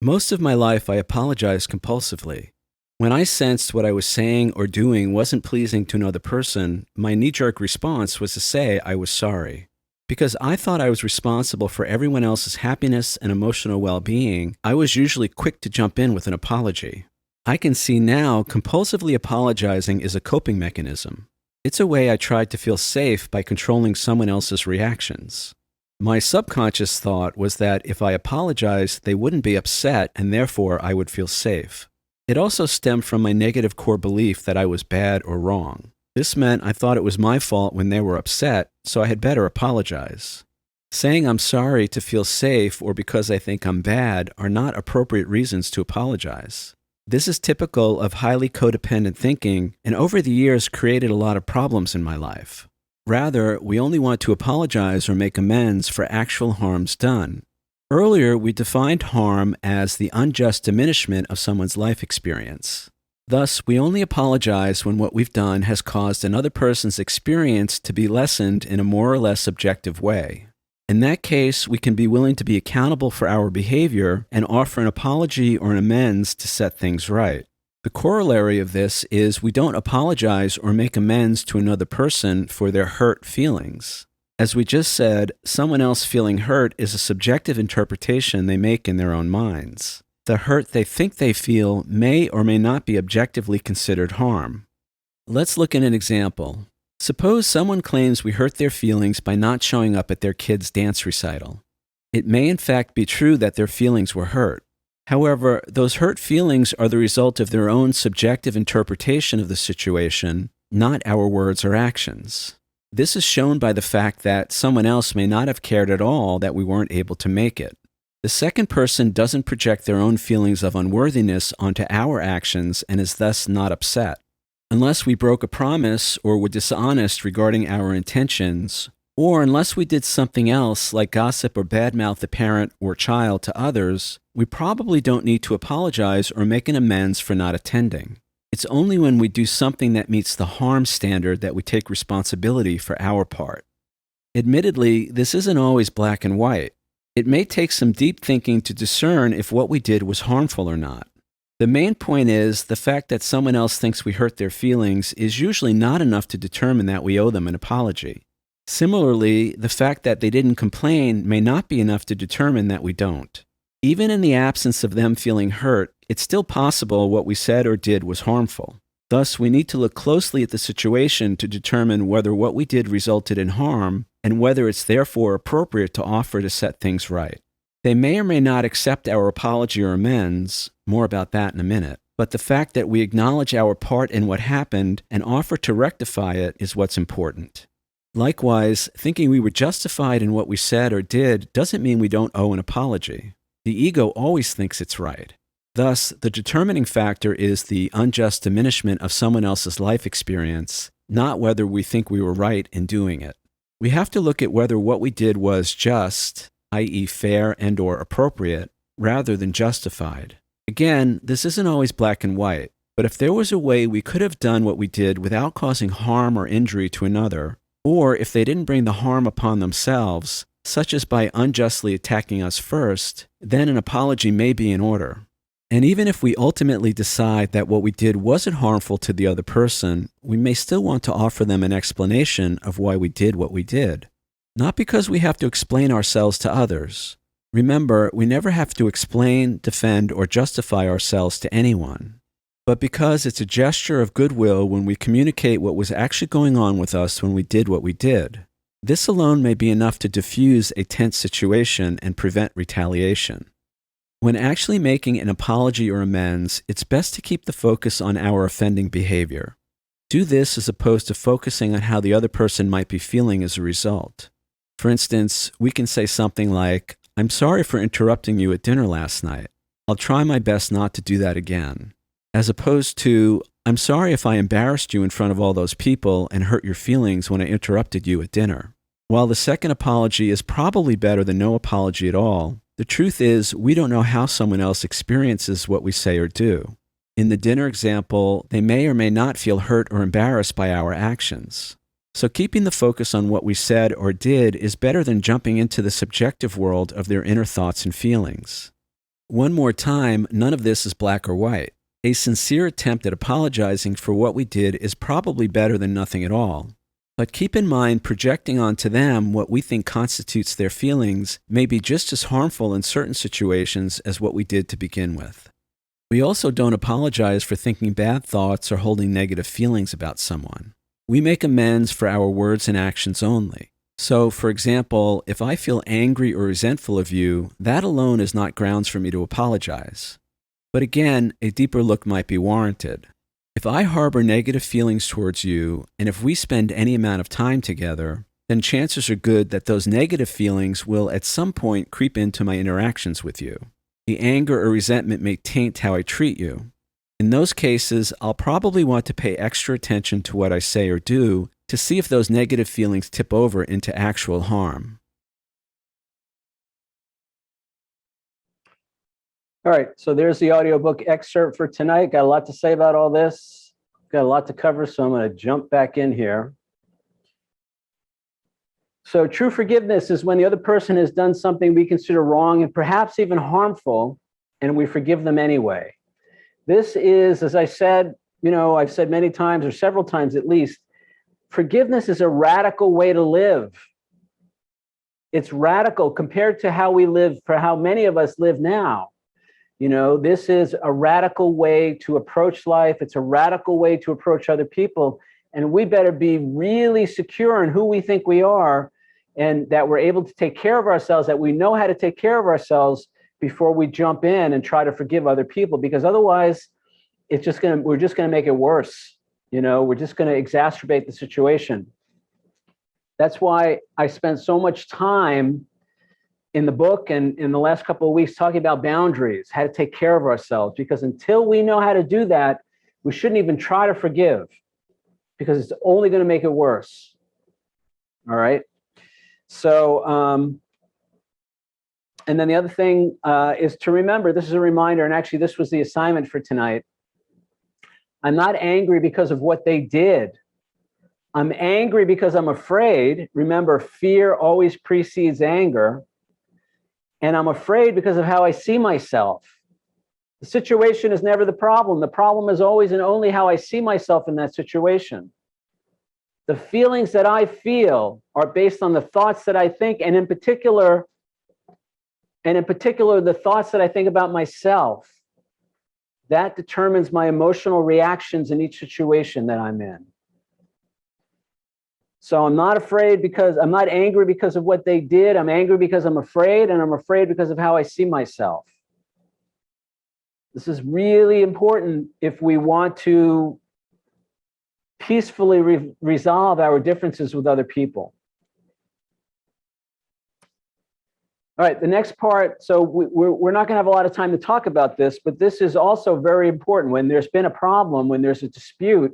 Most of my life, I apologized compulsively. When I sensed what I was saying or doing wasn't pleasing to another person, my knee-jerk response was to say I was sorry. Because I thought I was responsible for everyone else's happiness and emotional well-being, I was usually quick to jump in with an apology. I can see now compulsively apologizing is a coping mechanism. It's a way I tried to feel safe by controlling someone else's reactions. My subconscious thought was that if I apologized, they wouldn't be upset and therefore I would feel safe. It also stemmed from my negative core belief that I was bad or wrong. This meant I thought it was my fault when they were upset, so I had better apologize. Saying I'm sorry to feel safe or because I think I'm bad are not appropriate reasons to apologize. This is typical of highly codependent thinking and over the years created a lot of problems in my life. Rather, we only want to apologize or make amends for actual harms done. Earlier, we defined harm as the unjust diminishment of someone's life experience. Thus, we only apologize when what we've done has caused another person's experience to be lessened in a more or less objective way. In that case, we can be willing to be accountable for our behavior and offer an apology or an amends to set things right. The corollary of this is we don't apologize or make amends to another person for their hurt feelings. As we just said, someone else feeling hurt is a subjective interpretation they make in their own minds. The hurt they think they feel may or may not be objectively considered harm. Let's look at an example. Suppose someone claims we hurt their feelings by not showing up at their kid's dance recital. It may in fact be true that their feelings were hurt. However, those hurt feelings are the result of their own subjective interpretation of the situation, not our words or actions. This is shown by the fact that someone else may not have cared at all that we weren't able to make it. The second person doesn't project their own feelings of unworthiness onto our actions and is thus not upset. Unless we broke a promise or were dishonest regarding our intentions, or unless we did something else like gossip or badmouth a parent or child to others, we probably don't need to apologize or make an amends for not attending. It's only when we do something that meets the harm standard that we take responsibility for our part. Admittedly, this isn't always black and white. It may take some deep thinking to discern if what we did was harmful or not. The main point is the fact that someone else thinks we hurt their feelings is usually not enough to determine that we owe them an apology. Similarly, the fact that they didn't complain may not be enough to determine that we don't. Even in the absence of them feeling hurt, it's still possible what we said or did was harmful. Thus, we need to look closely at the situation to determine whether what we did resulted in harm and whether it's therefore appropriate to offer to set things right. They may or may not accept our apology or amends, more about that in a minute, but the fact that we acknowledge our part in what happened and offer to rectify it is what's important. Likewise, thinking we were justified in what we said or did doesn't mean we don't owe an apology. The ego always thinks it's right. Thus, the determining factor is the unjust diminishment of someone else's life experience, not whether we think we were right in doing it. We have to look at whether what we did was just, i.e. fair and/or appropriate, rather than justified. Again, this isn't always black and white, but if there was a way we could have done what we did without causing harm or injury to another, or if they didn't bring the harm upon themselves, such as by unjustly attacking us first, then an apology may be in order. And even if we ultimately decide that what we did wasn't harmful to the other person, we may still want to offer them an explanation of why we did what we did. Not because we have to explain ourselves to others. Remember, we never have to explain, defend, or justify ourselves to anyone. But because it's a gesture of goodwill when we communicate what was actually going on with us when we did what we did. This alone may be enough to diffuse a tense situation and prevent retaliation. When actually making an apology or amends, it's best to keep the focus on our offending behavior. Do this as opposed to focusing on how the other person might be feeling as a result. For instance, we can say something like, "I'm sorry for interrupting you at dinner last night. I'll try my best not to do that again." As opposed to, "I'm sorry if I embarrassed you in front of all those people and hurt your feelings when I interrupted you at dinner." While the second apology is probably better than no apology at all, the truth is we don't know how someone else experiences what we say or do. In the dinner example, they may or may not feel hurt or embarrassed by our actions. So keeping the focus on what we said or did is better than jumping into the subjective world of their inner thoughts and feelings. One more time, none of this is black or white. A sincere attempt at apologizing for what we did is probably better than nothing at all. But keep in mind, projecting onto them what we think constitutes their feelings may be just as harmful in certain situations as what we did to begin with. We also don't apologize for thinking bad thoughts or holding negative feelings about someone. We make amends for our words and actions only. So, for example, if I feel angry or resentful of you, that alone is not grounds for me to apologize. But again, a deeper look might be warranted. If I harbor negative feelings towards you, and if we spend any amount of time together, then chances are good that those negative feelings will at some point creep into my interactions with you. The anger or resentment may taint how I treat you. In those cases, I'll probably want to pay extra attention to what I say or do to see if those negative feelings tip over into actual harm.
All right, so there's the audiobook excerpt for tonight. Got a lot to say about all this. Got a lot to cover, so I'm going to jump back in here. So true forgiveness is when the other person has done something we consider wrong and perhaps even harmful, and we forgive them anyway. This is, as I said, I've said many times, or several times at least, forgiveness is a radical way to live. It's radical compared to how we live, for how many of us live now. This is a radical way to approach life. It's a radical way to approach other people. And we better be really secure in who we think we are and that we're able to take care of ourselves, that we know how to take care of ourselves before we jump in and try to forgive other people, because otherwise we're just going to make it worse. We're just going to exacerbate the situation. That's why I spent so much time in the book and in the last couple of weeks talking about boundaries, how to take care of ourselves, because until we know how to do that, we shouldn't even try to forgive, because it's only going to make it worse. All right. So, and then the other thing is to remember, this is a reminder, and actually this was the assignment for tonight. I'm not angry because of what they did. I'm angry because I'm afraid. Remember, fear always precedes anger. And I'm afraid because of how I see myself. The situation is never the problem. The problem is always and only how I see myself in that situation. The feelings that I feel are based on the thoughts that I think, and in particular, the thoughts that I think about myself. That determines my emotional reactions in each situation that I'm in. So I'm not angry because of what they did. I'm angry because I'm afraid, and I'm afraid because of how I see myself. This is really important if we want to peacefully resolve our differences with other people. All right, the next part, so we're not going to have a lot of time to talk about this, but this is also very important. When there's been a problem, when there's a dispute,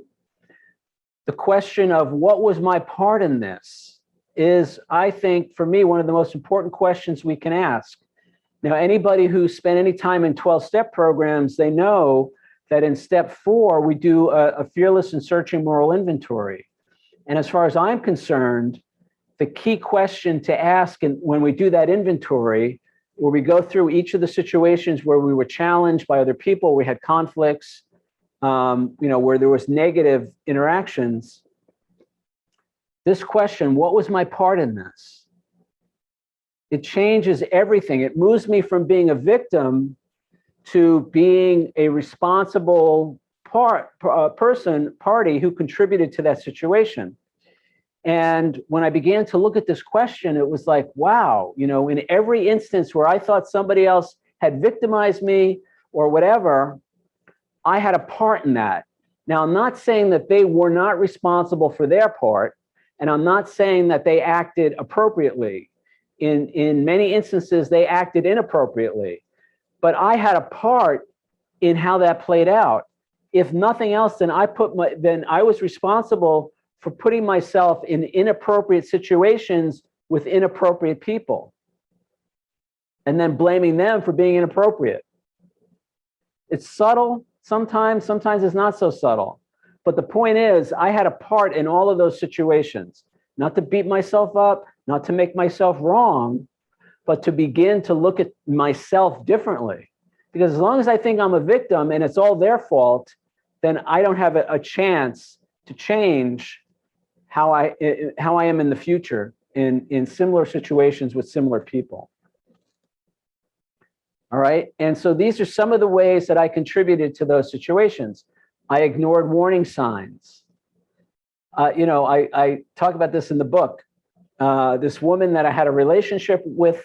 the question of what was my part in this is, I think, for me, one of the most important questions we can ask. Now, anybody who spent any time in 12-step programs, they know that in step 4, we do a fearless and searching moral inventory. And as far as I'm concerned, the key question to ask when we do that inventory where we go through each of the situations where we were challenged by other people, we had conflicts, where there was negative interactions. This question, what was my part in this? It changes everything. It moves me from being a victim to being a responsible party who contributed to that situation. And when I began to look at this question, it was like, wow, in every instance where I thought somebody else had victimized me or whatever, I had a part in that. Now, I'm not saying that they were not responsible for their part, and I'm not saying that they acted appropriately. In many instances, they acted inappropriately, but I had a part in how that played out. If nothing else, then I was responsible for putting myself in inappropriate situations with inappropriate people, and then blaming them for being inappropriate. It's subtle sometimes it's not so subtle. But the point is, I had a part in all of those situations, not to beat myself up, not to make myself wrong, but to begin to look at myself differently. Because as long as I think I'm a victim and it's all their fault, then I don't have a chance to change how I am in the future in similar situations with similar people. All right. And so these are some of the ways that I contributed to those situations. I ignored warning signs. I talk about this in the book. This woman that I had a relationship with,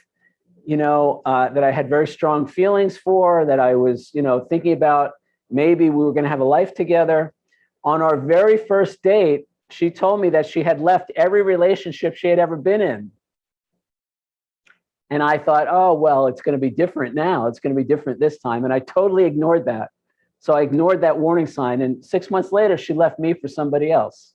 that I had very strong feelings for, that I was, thinking about maybe we were going to have a life together. On our very first date, she told me that she had left every relationship she had ever been in. And I thought, oh, well, it's going to be different now. It's going to be different this time. And I totally ignored that. So I ignored that warning sign. And 6 months later, she left me for somebody else.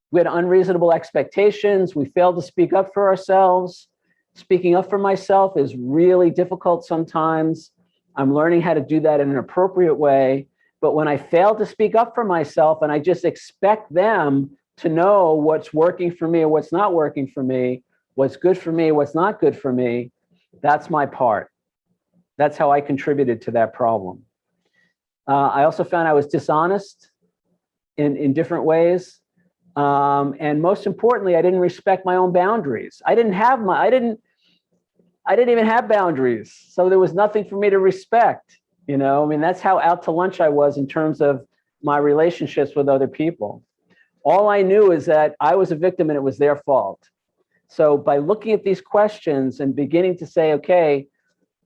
We had unreasonable expectations. We failed to speak up for ourselves. Speaking up for myself is really difficult sometimes. I'm learning how to do that in an appropriate way. But when I fail to speak up for myself and I just expect them to know what's working for me or what's not working for me, what's good for me, what's not good for me, that's my part. That's how I contributed to that problem. I also found I was dishonest in different ways. And most importantly, I didn't respect my own boundaries. I didn't even have boundaries. So there was nothing for me to respect. That's how out to lunch I was in terms of my relationships with other people. All I knew is that I was a victim and it was their fault. So by looking at these questions and beginning to say, okay,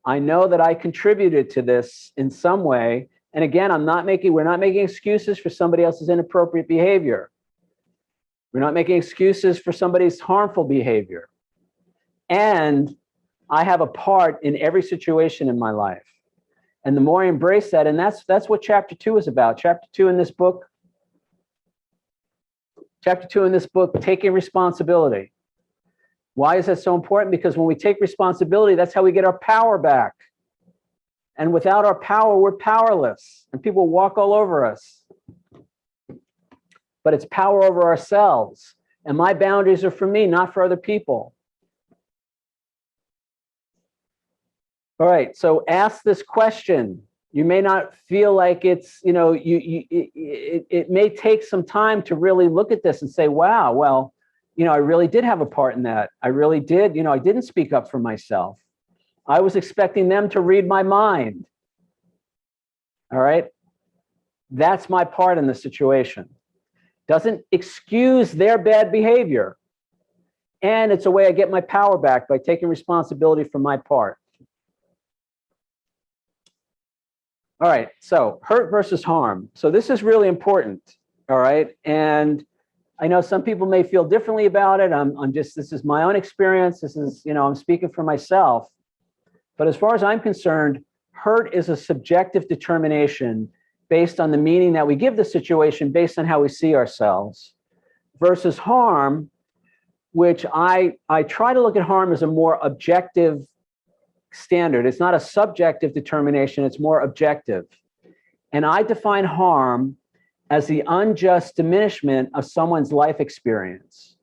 I know that I contributed to this in some way. And again, we're not making excuses for somebody else's inappropriate behavior. We're not making excuses for somebody's harmful behavior. And I have a part in every situation in my life. And the more I embrace that, and that's what chapter 2 is about. Chapter 2 in this book, taking responsibility. Why is that so important? Because when we take responsibility, that's how we get our power back. And without our power, we're powerless. And people walk all over us. But it's power over ourselves. And my boundaries are for me, not for other people. All right, so ask this question. You may not feel like it's, it may take some time to really look at this and say, wow, well, I really did have a part in that. I really did. I didn't speak up for myself. I was expecting them to read my mind. All right. That's my part in the situation. Doesn't excuse their bad behavior. And it's a way I get my power back by taking responsibility for my part. All right. So hurt versus harm. So this is really important. All right. And I know some people may feel differently about it. This is my own experience. This is, I'm speaking for myself. But as far as I'm concerned, hurt is a subjective determination based on the meaning that we give the situation based on how we see ourselves, versus harm, which I try to look at harm as a more objective standard. It's not a subjective determination, it's more objective. And I define harm as the unjust diminishment of someone's life experience.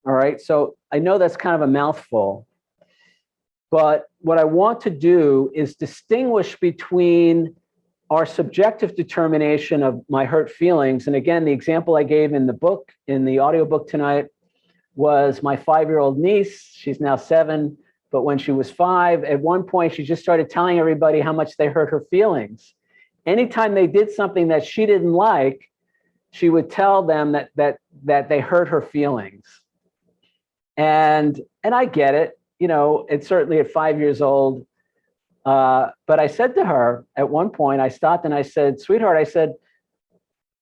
All right. So I know that's kind of a mouthful, but what I want to do is distinguish between our subjective determination of my hurt feelings. And again, the example I gave in the book, in the audiobook tonight, was my 5-year-old niece. She's now 7, but when she was 5, at one point, she just started telling everybody how much they hurt her feelings. Anytime they did something that she didn't like, she would tell them that they hurt her feelings. And I get it, it's certainly at 5 years old. But I said to her at one point, I stopped and I said, sweetheart, I said,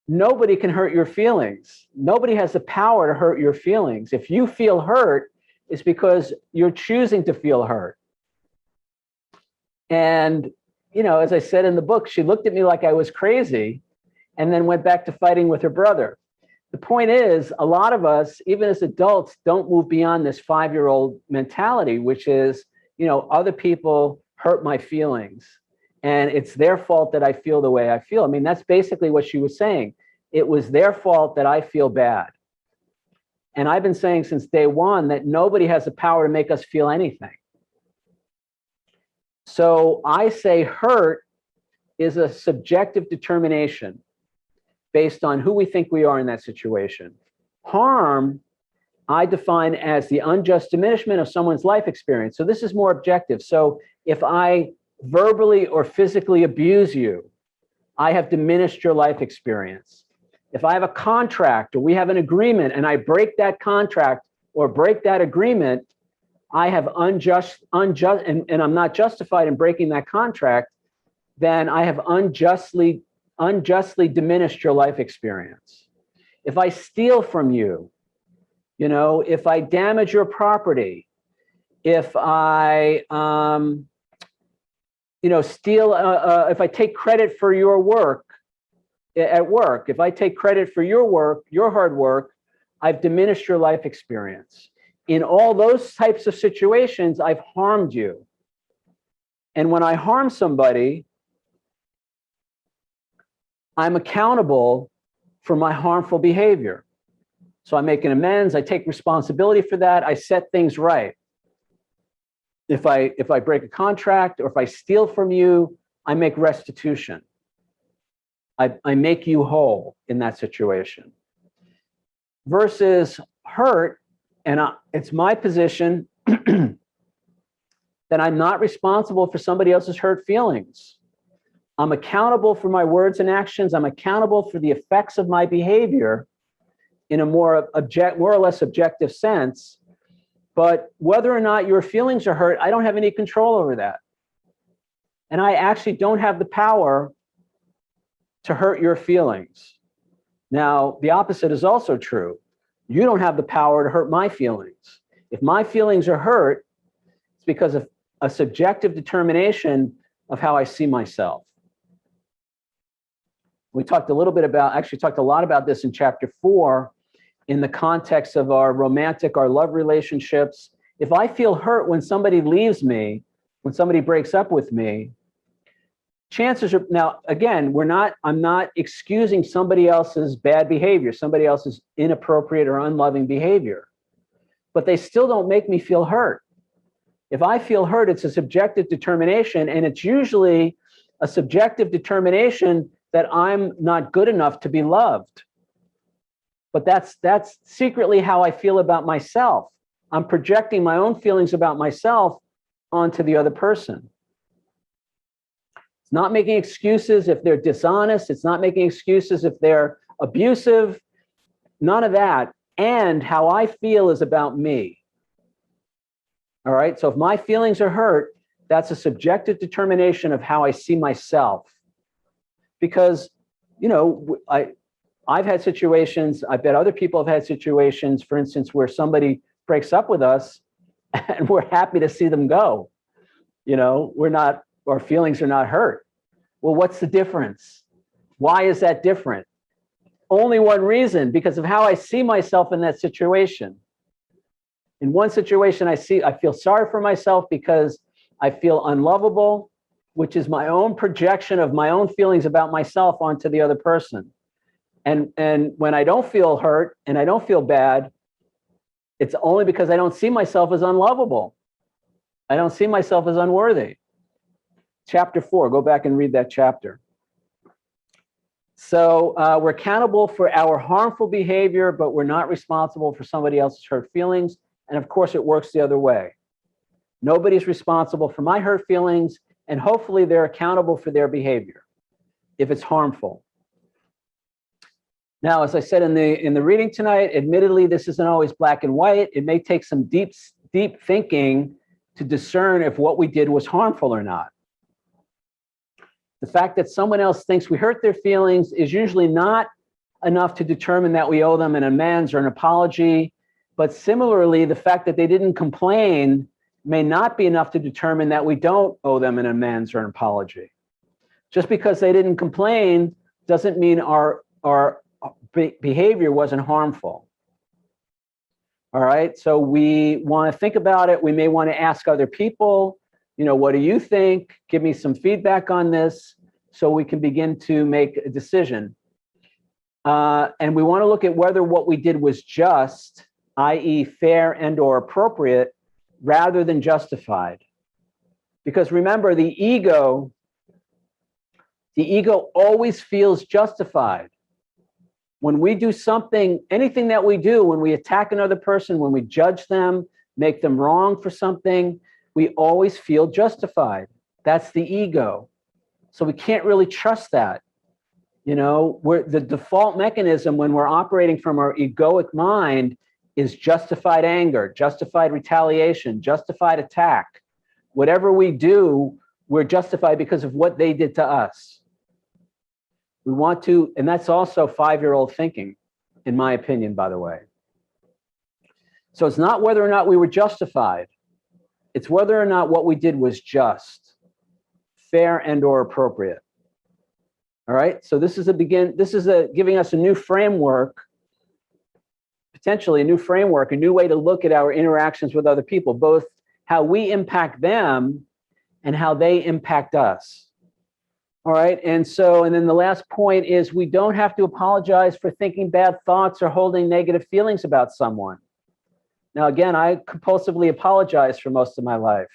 nobody can hurt your feelings. Nobody has the power to hurt your feelings. If you feel hurt, it's because you're choosing to feel hurt. And, as I said in the book, she looked at me like I was crazy and then went back to fighting with her brother. The point is, a lot of us, even as adults, don't move beyond this 5-year-old mentality, which is, other people hurt my feelings. And it's their fault that I feel the way I feel. I mean, that's basically what she was saying. It was their fault that I feel bad. And I've been saying since day one that nobody has the power to make us feel anything. So I say hurt is a subjective determination based on who we think we are in that situation. Harm, I define as the unjust diminishment of someone's life experience. So this is more objective. So if I verbally or physically abuse you, I have diminished your life experience. If I have a contract or we have an agreement and I break that contract or break that agreement, I have unjust, and I'm not justified in breaking that contract, then I have unjustly diminished your life experience. If I steal from you, if I damage your property, if I steal, if I take credit for your work at work, if I take credit for your work, your hard work, I've diminished your life experience. In all those types of situations, I've harmed you. And when I harm somebody, I'm accountable for my harmful behavior. So I make an amends, I take responsibility for that, I set things right. If I break a contract or if I steal from you, I make restitution. I make you whole in that situation. Versus hurt, and it's my position that I'm not responsible for somebody else's hurt feelings. I'm accountable for my words and actions. I'm accountable for the effects of my behavior in a more or less objective sense. But whether or not your feelings are hurt, I don't have any control over that. And I actually don't have the power to hurt your feelings. Now, the opposite is also true. You don't have the power to hurt my feelings. If my feelings are hurt, it's because of a subjective determination of how I see myself. We talked a lot about this in chapter 4 in the context of our love relationships. If I feel hurt when somebody leaves me, when somebody breaks up with me, chances are, now again, I'm not excusing somebody else's bad behavior, somebody else's inappropriate or unloving behavior, but they still don't make me feel hurt. If I feel hurt, it's a subjective determination, and it's usually a subjective determination that I'm not good enough to be loved. But that's secretly how I feel about myself. I'm projecting my own feelings about myself onto the other person. It's not making excuses if they're dishonest. It's not making excuses if they're abusive. None of that. And how I feel is about me. All right. So if my feelings are hurt, that's a subjective determination of how I see myself. Because, I've had situations, I bet other people have had situations, for instance, where somebody breaks up with us and we're happy to see them go. Our feelings are not hurt. Well, what's the difference? Why is that different? Only one reason, because of how I see myself in that situation. In one situation, I feel sorry for myself because I feel unlovable, which is my own projection of my own feelings about myself onto the other person. And when I don't feel hurt and I don't feel bad, It's only because I don't see myself as unlovable. I don't see myself as unworthy. Chapter 4, go back and read that chapter. So we're accountable for our harmful behavior, but we're not responsible for somebody else's hurt feelings. And of course, it works the other way. Nobody's responsible for my hurt feelings, and hopefully they're accountable for their behavior if it's harmful. Now, as I said in the reading tonight, admittedly, this isn't always black and white. It may take some deep thinking to discern if what we did was harmful or not. The fact that someone else thinks we hurt their feelings is usually not enough to determine that we owe them an amends or an apology. But similarly, the fact that they didn't complain may not be enough to determine that we don't owe them an amends or an apology. Just because they didn't complain doesn't mean our behavior wasn't harmful. All right, so we want to think about it. We may want to ask other people, what do you think? Give me some feedback on this so we can begin to make a decision. And we want to look at whether what we did was just, i.e. fair and or appropriate, rather than justified. Because remember, the ego always feels justified. When we do something, anything that we do, when we attack another person, when we judge them, make them wrong for something, we always feel justified. That's the ego. So we can't really trust that. The default mechanism when we're operating from our egoic mind is justified anger, justified retaliation, justified attack. Whatever we do, we're justified because of what they did to us. We want to, and that's also 5-year-old thinking, in my opinion, by the way. So it's not whether or not we were justified. It's whether or not what we did was just, fair and or appropriate. All right, so this is giving us a new framework, potentially a new framework, a new way to look at our interactions with other people, both how we impact them and how they impact us. All right, and then the last point is we don't have to apologize for thinking bad thoughts or holding negative feelings about someone. Now, again, I compulsively apologized for most of my life.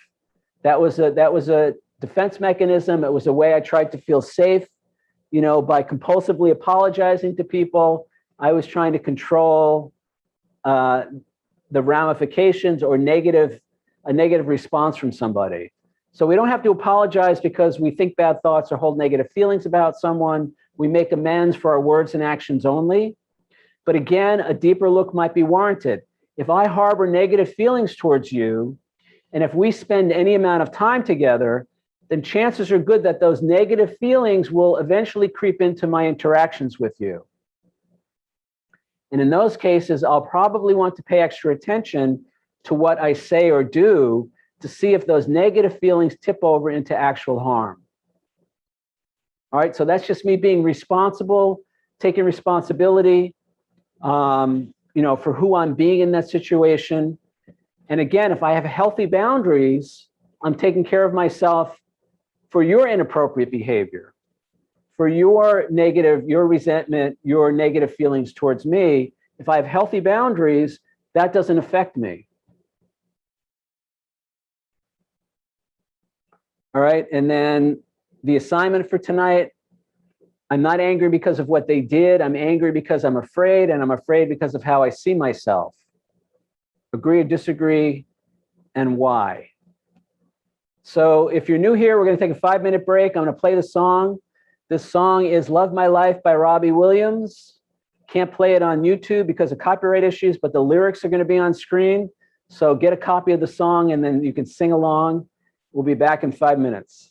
That was a defense mechanism. It was a way I tried to feel safe. By compulsively apologizing to people, I was trying to control the ramifications or a negative response from somebody. So we don't have to apologize because we think bad thoughts or hold negative feelings about someone. We make amends for our words and actions only. But again, a deeper look might be warranted. If I harbor negative feelings towards you, and if we spend any amount of time together, then chances are good that those negative feelings will eventually creep into my interactions with you. And in those cases, I'll probably want to pay extra attention to what I say or do to see if those negative feelings tip over into actual harm. All right, so that's just me being responsible, taking responsibility, for who I'm being in that situation. And again, if I have healthy boundaries, I'm taking care of myself for your inappropriate behavior, for your resentment, your negative feelings towards me. If I have healthy boundaries, that doesn't affect me. All right, and then the assignment for tonight, I'm not angry because of what they did. I'm angry because I'm afraid, and I'm afraid because of how I see myself. Agree or disagree, and why? So if you're new here, we're going to take a 5-minute break. I'm going to play the song. This song is Love My Life by Robbie Williams. Can't play it on YouTube because of copyright issues, but the lyrics are going to be on screen. So get a copy of the song, and then you can sing along. We'll be back in 5 minutes.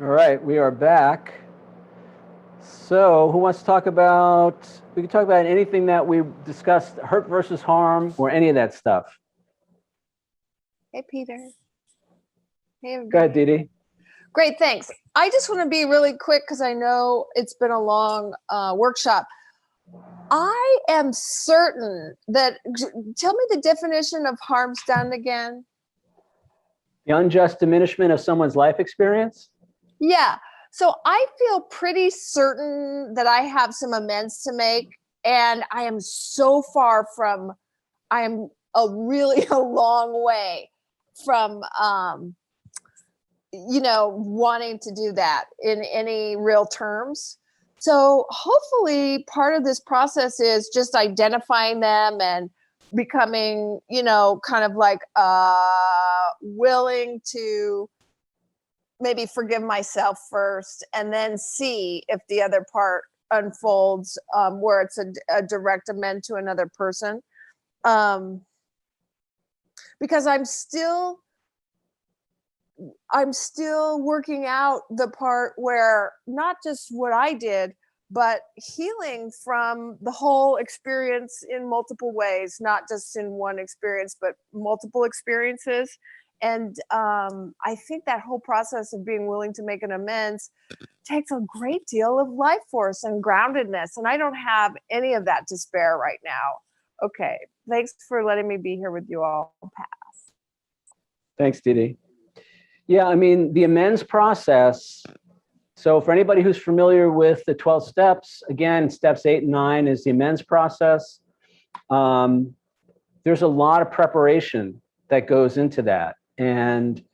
All right, we are back. So who wants to talk about, we can talk about anything that we discussed, hurt versus harm, or any of that stuff.
Hey, Peter. Hey,
Go ahead,
everybody.
Dee Dee.
Great, thanks. I just want to be really quick because I know it's been a long workshop. I am certain that, tell me the definition of harms done again.
The unjust diminishment of someone's life experience.
Yeah. So I feel pretty certain that I have some amends to make. And I am so far from, I am a really a long way from, wanting to do that in any real terms. So hopefully part of this process is just identifying them and becoming, kind of like willing to maybe forgive myself first and then see if the other part unfolds where it's a direct amend to another person. Because I'm still working out the part where not just what I did, but healing from the whole experience in multiple ways, not just in one experience, but multiple experiences. And I think that whole process of being willing to make an amends takes a great deal of life force and groundedness. And I don't have any of that to spare right now. Okay. Thanks for letting me be here with you all. Pass.
Thanks, Dee Dee. Yeah, I mean, the amends process. So for anybody who's familiar with the 12 steps, again, steps 8 and 9 is the amends process. There's a lot of preparation that goes into that. And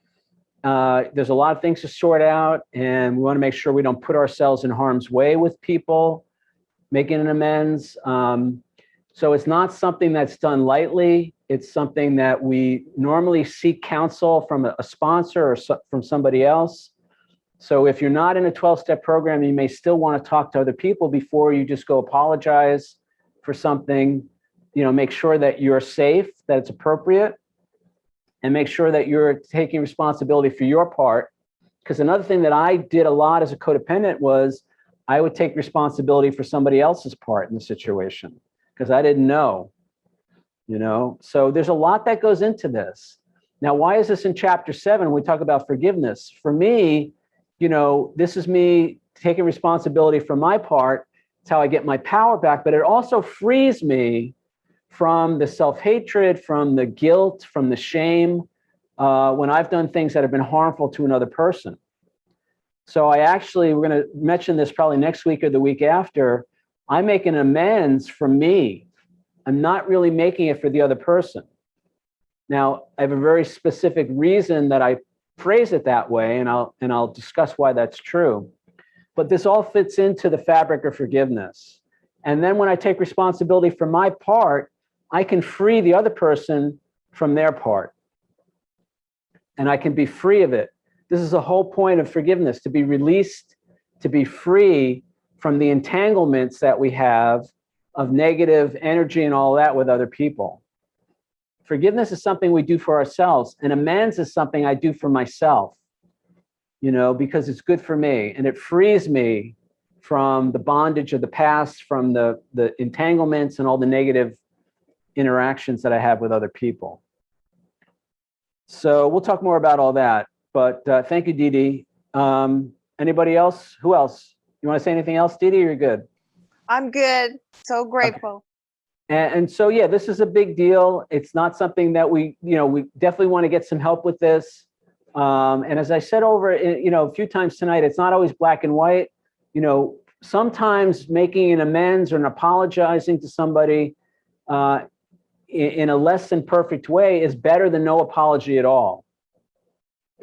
there's a lot of things to sort out. And we want to make sure we don't put ourselves in harm's way with people making an amends. So it's not something that's done lightly. It's something that we normally seek counsel from a sponsor or from somebody else. So if you're not in a 12-step program, you may still want to talk to other people before you just go apologize for something. Make sure that you're safe, that it's appropriate, and make sure that you're taking responsibility for your part. Because another thing that I did a lot as a codependent was I would take responsibility for somebody else's part in the situation because I didn't know. So there's a lot that goes into this. Now, why is this in chapter 7? We talk about forgiveness. For me, this is me taking responsibility for my part. It's how I get my power back, but it also frees me from the self-hatred, from the guilt, from the shame, when I've done things that have been harmful to another person. So we're going to mention this probably next week or the week after. I make an amends for me. I'm not really making it for the other person. Now, I have a very specific reason that I phrase it that way, and I'll discuss why that's true. But this all fits into the fabric of forgiveness. And then when I take responsibility for my part, I can free the other person from their part. And I can be free of it. This is the whole point of forgiveness, to be released, to be free from the entanglements that we have of negative energy and all that with other people. Forgiveness is something we do for ourselves, and amends is something I do for myself, because it's good for me, and it frees me from the bondage of the past, from the entanglements and all the negative interactions that I have with other people. So we'll talk more about all that, but thank you, Dee Dee. Anybody else? Who else? You want to say anything else, Dee Dee, or you're good?
I'm good. So grateful.
Okay. And so, yeah, this is a big deal. It's not something that we definitely want to get some help with this. And as I said over, a few times tonight, it's not always black and white. Sometimes making an amends or apologizing to somebody in a less than perfect way is better than no apology at all.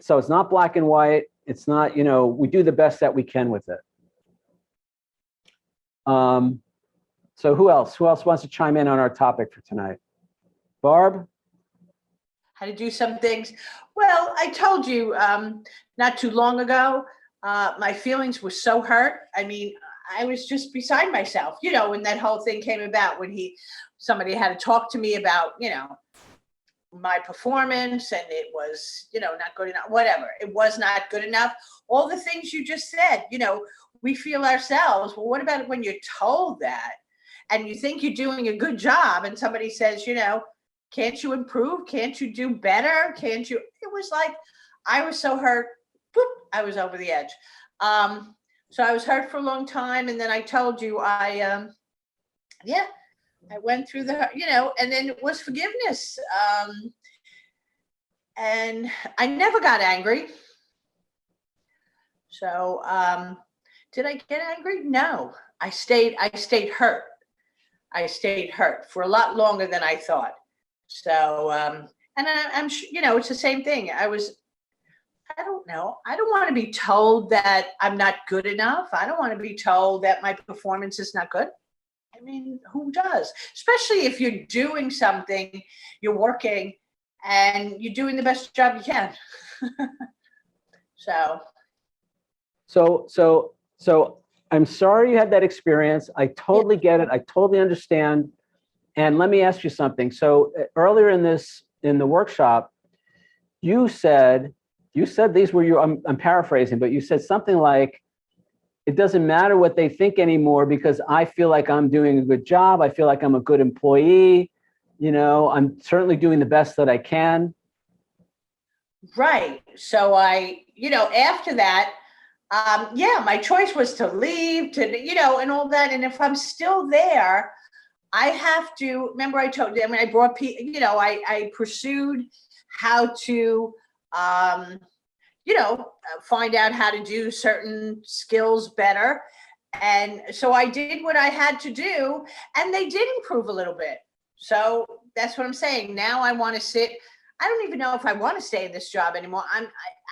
So it's not black and white. It's not, we do the best that we can with it. So who else wants to chime in on our topic for tonight? Barb?
How to do some things. Well, I told you not too long ago, my feelings were so hurt. I mean, I was just beside myself, when that whole thing came about, when somebody had to talk to me about, my performance, and it was, not good enough, whatever. It was not good enough. All the things you just said, we feel ourselves. Well, what about when you're told that and you think you're doing a good job and somebody says, can't you improve? Can't you do better? Can't you? It was like, I was so hurt. Boop, I was over the edge. So I was hurt for a long time. And then I told you, I went through and then it was forgiveness. And I never got angry. So, did I get angry? No, I stayed hurt. I stayed hurt for a lot longer than I thought. So, and I'm it's the same thing. I don't know. I don't want to be told that I'm not good enough. I don't want to be told that my performance is not good. I mean, who does? Especially if you're doing something, you're working, and you're doing the best job you can.
So I'm sorry you had that experience. I totally get it. I totally understand. And let me ask you something. So earlier in the workshop, you said these were your, I'm paraphrasing, but you said something like, it doesn't matter what they think anymore because I feel like I'm doing a good job. I feel like I'm a good employee. I'm certainly doing the best that I can.
Right. So after that, my choice was to leave, and all that. And if I'm still there, I have to, remember I told you, I brought, I pursued how to, find out how to do certain skills better. And so I did what I had to do, and they did improve a little bit. So that's what I'm saying. Now I want to sit. I don't even know if I want to stay in this job anymore.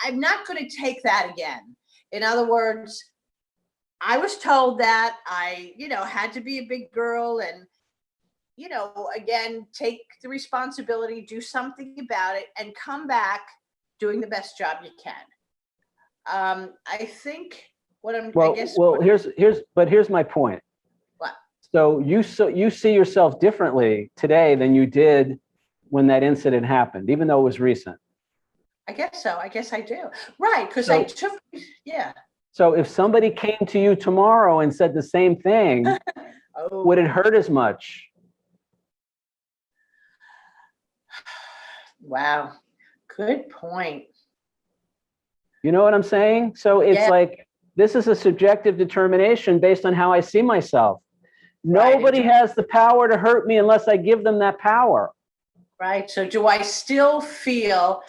I'm not going to take that again. In other words, I was told that I, had to be a big girl and, again, take the responsibility, do something about it, and come back doing the best job you can. I think
here's my point.
What?
So you see yourself differently today than you did when that incident happened, even though it was recent.
I guess so. I guess I do. Right. Because
So if somebody came to you tomorrow and said the same thing, would it hurt as much?
Wow. Good point.
You know what I'm saying? So it's like, this is a subjective determination based on how I see myself.
Right.
Nobody has the power to hurt me unless I give them that power.
Right. So do I still feel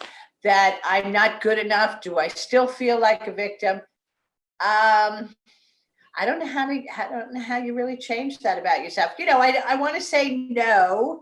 that I'm not good enough? Do I still feel like a victim? I don't know how you really change that about yourself. I want to say no,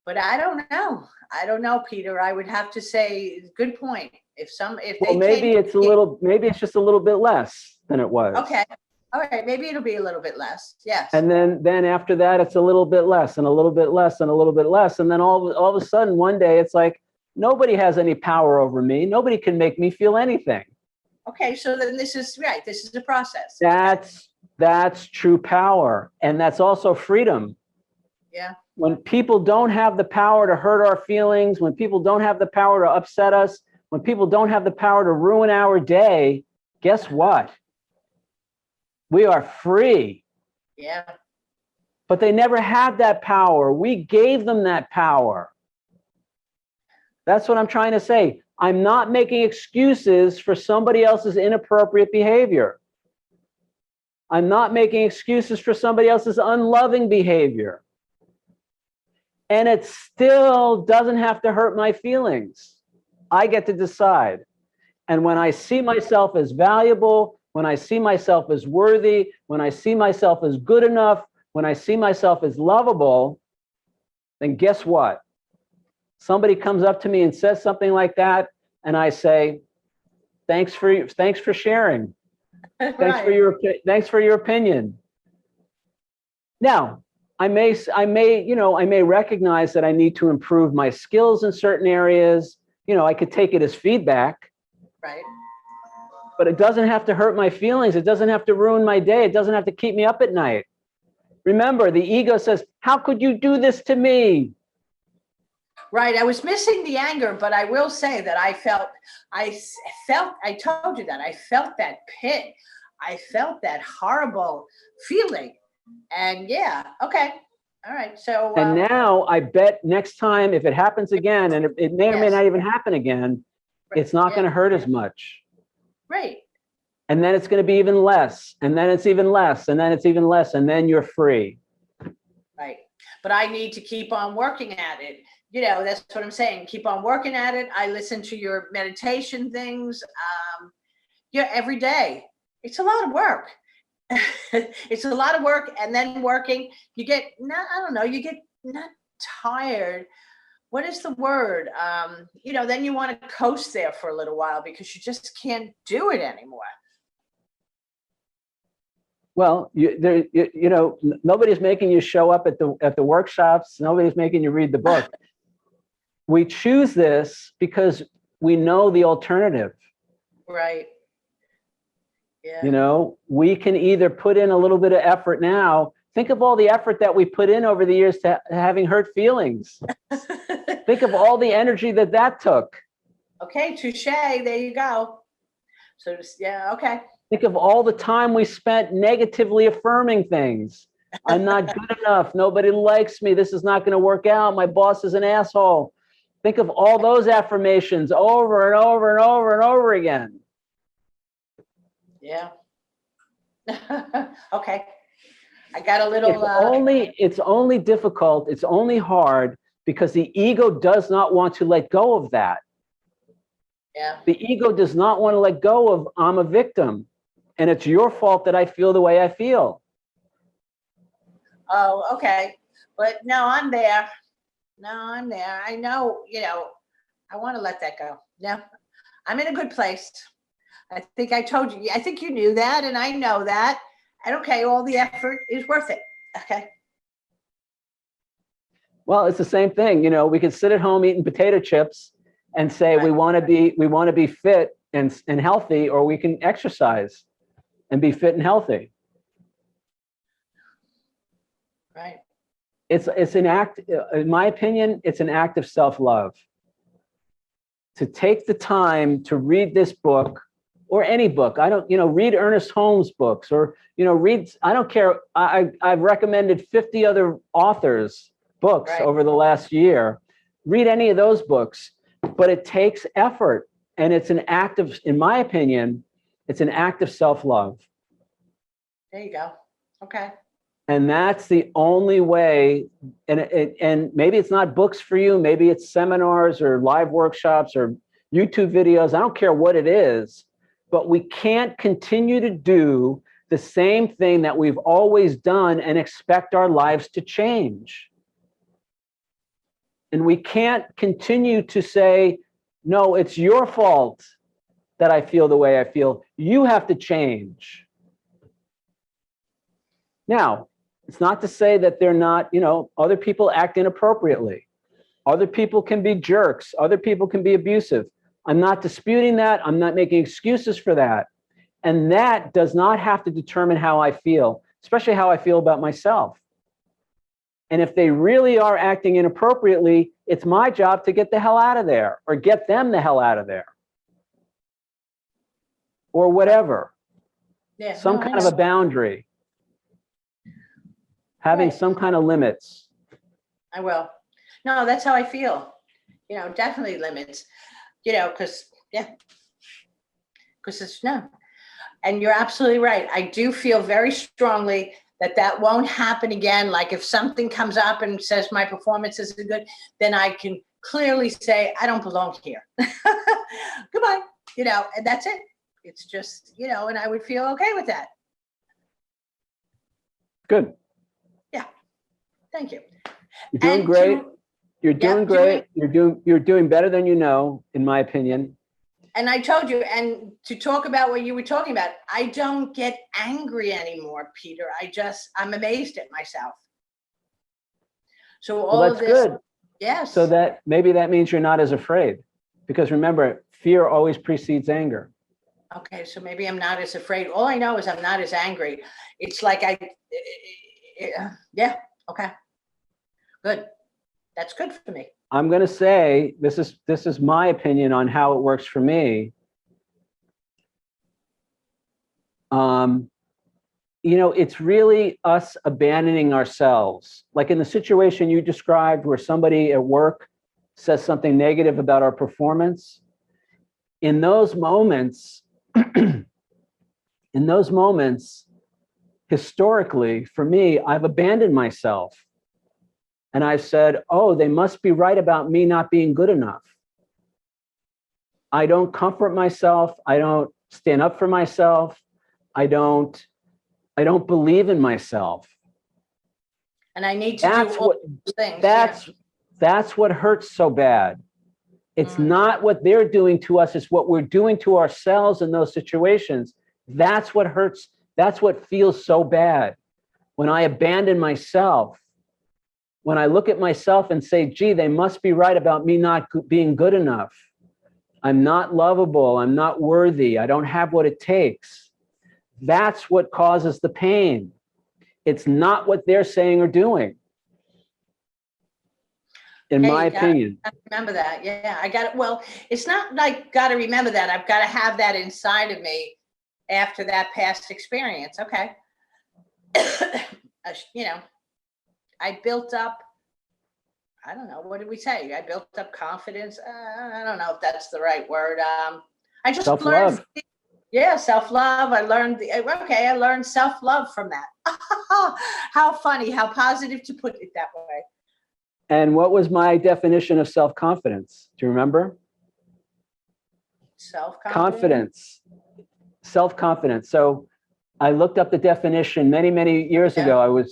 but I don't know. I don't know, Peter. I would have to say, good point.
Maybe it's just a little bit less than it was.
Okay. All right. Maybe it'll be a little bit less. Yes.
And then after that, it's a little bit less and a little bit less and a little bit less. And then all of a sudden, one day, it's like, nobody has any power over me. Nobody can make me feel anything.
Okay. So then this is right. This is the process.
That's true power. And that's also freedom.
Yeah.
When people don't have the power to hurt our feelings, when people don't have the power to upset us, when people don't have the power to ruin our day, guess what? We are free.
Yeah.
But they never had that power. We gave them that power. That's what I'm trying to say. I'm not making excuses for somebody else's inappropriate behavior. I'm not making excuses for somebody else's unloving behavior. And it still doesn't have to hurt my feelings. I get to decide. And when I see myself as valuable, when I see myself as worthy, when I see myself as good enough, when I see myself as lovable, then guess what? Somebody comes up to me and says something like that, and I say, thanks for sharing. Thanks for your opinion. Now, I may recognize that I need to improve my skills in certain areas. I could take it as feedback.
Right.
But it doesn't have to hurt my feelings. It doesn't have to ruin my day. It doesn't have to keep me up at night. Remember, the ego says, how could you do this to me?
Right. I was missing the anger, but I will say that I told you that I felt that pit. I felt that horrible feeling. And yeah, okay. All right. So,
And now I bet next time, if it happens again, and it may or may
yes.
not even happen again, it's not going to hurt as much.
Right.
And then it's going to be even less. And then it's even less. And then it's even less. And then you're free.
Right. But I need to keep on working at it. You know, that's what I'm saying. Keep on working at it. I listen to your meditation things. Yeah, every day. It's a lot of work. It's a lot of work. And then working, you get not, I don't know, you get not tired. What is the word? You know, then you want to coast there for a little while because you just can't do it anymore.
Well, you know, nobody's making you show up at the workshops. Nobody's making you read the book. We choose this because we know the alternative.
Right. Yeah.
You know, we can either put in a little bit of effort now. Think of all the effort that we put in over the years to having hurt feelings. Think of all the energy that took.
Okay, touche. There you go. So yeah, okay.
Think of all the time we spent negatively affirming things. I'm not good enough. Nobody likes me. This is not going to work out. My boss is an asshole. Think of all those affirmations over and over and over and over again.
Yeah. Okay. I got a little.
It's only difficult. It's only hard because the ego does not want to let go of that.
Yeah.
The ego does not want to let go of I'm a victim, and it's your fault that I feel the way I feel.
Oh, okay. But no, I'm there. No, I'm there. I know, you know, I want to let that go. Yeah. I'm in a good place. I think I told you. I think you knew that, and I know that. And okay, all the effort is worth it. Okay.
Well, it's the same thing. You know, we can sit at home eating potato chips and say
Right.
we want to be fit and healthy, or we can exercise and be fit and healthy.
Right.
It's an act, in my opinion, it's an act of self-love. To take the time to read this book or any book. I don't, you know, read Ernest Holmes books or, you know, read, I don't care. I've recommended 50 other authors' books
Right.
over the last year. Read any of those books, but it takes effort. And it's an act of, in my opinion, it's an act of self-love.
There you go. Okay.
And that's the only way. And maybe it's not books for you. Maybe it's seminars or live workshops or YouTube videos. I don't care what it is, but we can't continue to do the same thing that we've always done and expect our lives to change. And we can't continue to say, no, it's your fault that I feel the way I feel. You have to change. Now, it's not to say that they're not, you know, other people act inappropriately. Other people can be jerks. Other people can be abusive. I'm not disputing that. I'm not making excuses for that. And that does not have to determine how I feel, especially how I feel about myself. And if they really are acting inappropriately, it's my job to get the hell out of there or get them the hell out of there or whatever.
Yeah.
Some kind of a boundary. Having
Right.
some kind of limits.
I will. No, that's how I feel. You know, definitely limits. You know, because it's no. And you're absolutely right. I do feel very strongly that won't happen again. Like if something comes up and says my performance isn't good, then I can clearly say I don't belong here. Goodbye. You know, and that's it. It's just, you know, and I would feel okay with that.
Good.
Thank you.
You're doing great. You're doing great. You're doing better than you know, in my opinion.
And I told you, and to talk about what you were talking about, I don't get angry anymore, Peter. I'm amazed at myself. So all of this,
good.
yes.
So that maybe that means you're not as afraid, because remember, fear always precedes anger.
Okay, so maybe I'm not as afraid. All I know is I'm not as angry. It's like yeah, okay, good. That's good for me.
I'm going to say, this is my opinion on how it works for me. It's really us abandoning ourselves. Like in the situation you described where somebody at work says something negative about our performance, in those moments, historically, for me, I've abandoned myself. And I've said, oh, they must be right about me not being good enough. I don't comfort myself. I don't stand up for myself. I don't believe in myself.
And I need to do all those things.
That's what hurts so bad. It's not what they're doing to us, it's what we're doing to ourselves in those situations. That's what hurts. That's what feels so bad. When I abandon myself, when I look at myself and say, gee, they must be right about me not being good enough. I'm not lovable. I'm not worthy. I don't have what it takes. That's what causes the pain. It's not what they're saying or doing. In my opinion.
Remember that. Yeah, I got it. Well, it's not like got to remember that. I've got to have that inside of me after that past experience. Okay. I built up, I don't know, what did we say? I built up confidence. I don't know if that's the right word. I just
self-love.
Learned, self-love. I learned self-love from that. How funny, how positive to put it that way.
And what was my definition of self-confidence? Do you remember?
Self-confidence.
Self-confidence. So I looked up the definition many years ago.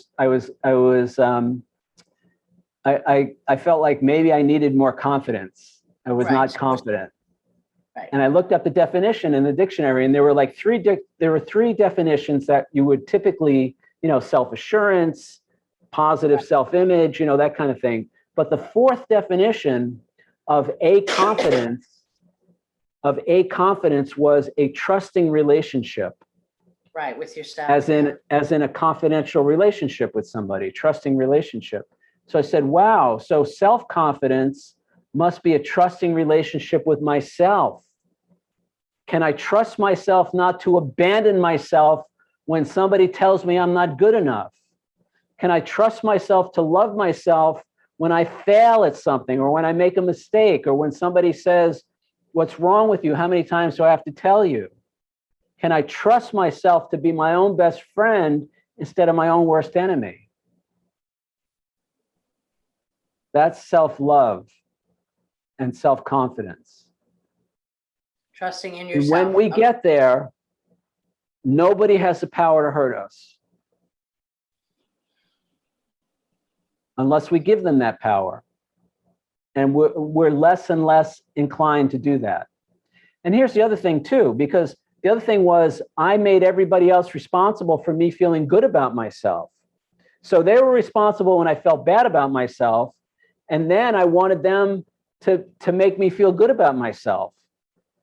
I felt like maybe I needed more confidence. I was not confident.
Right.
And I looked up the definition in the dictionary, and there were like three definitions that you would typically, self-assurance, positive self-image, that kind of thing. But the fourth definition of a confidence was a trusting relationship.
Right, with yourself.
As in a confidential relationship with somebody, trusting relationship. So I said, wow, so self-confidence must be a trusting relationship with myself. Can I trust myself not to abandon myself when somebody tells me I'm not good enough? Can I trust myself to love myself when I fail at something, or when I make a mistake, or when somebody says, what's wrong with you? How many times do I have to tell you? Can I trust myself to be my own best friend instead of my own worst enemy? That's self-love and self-confidence.
Trusting in yourself.
And when we get there, nobody has the power to hurt us unless we give them that power. And we're less and less inclined to do that. And here's the other thing too, because the other thing was I made everybody else responsible for me feeling good about myself. So they were responsible when I felt bad about myself. And then I wanted them to make me feel good about myself.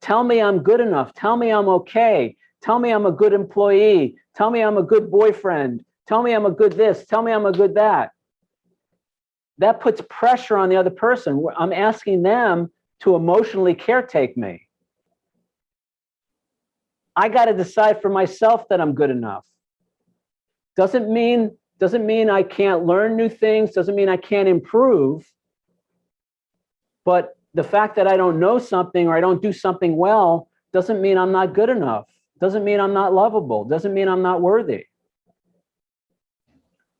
Tell me I'm good enough. Tell me I'm okay. Tell me I'm a good employee. Tell me I'm a good boyfriend. Tell me I'm a good this. Tell me I'm a good that. That puts pressure on the other person. I'm asking them to emotionally caretake me. I got to decide for myself that I'm good enough. Doesn't mean I can't learn new things. Doesn't mean I can't improve. But the fact that I don't know something or I don't do something well doesn't mean I'm not good enough. Doesn't mean I'm not lovable. Doesn't mean I'm not worthy.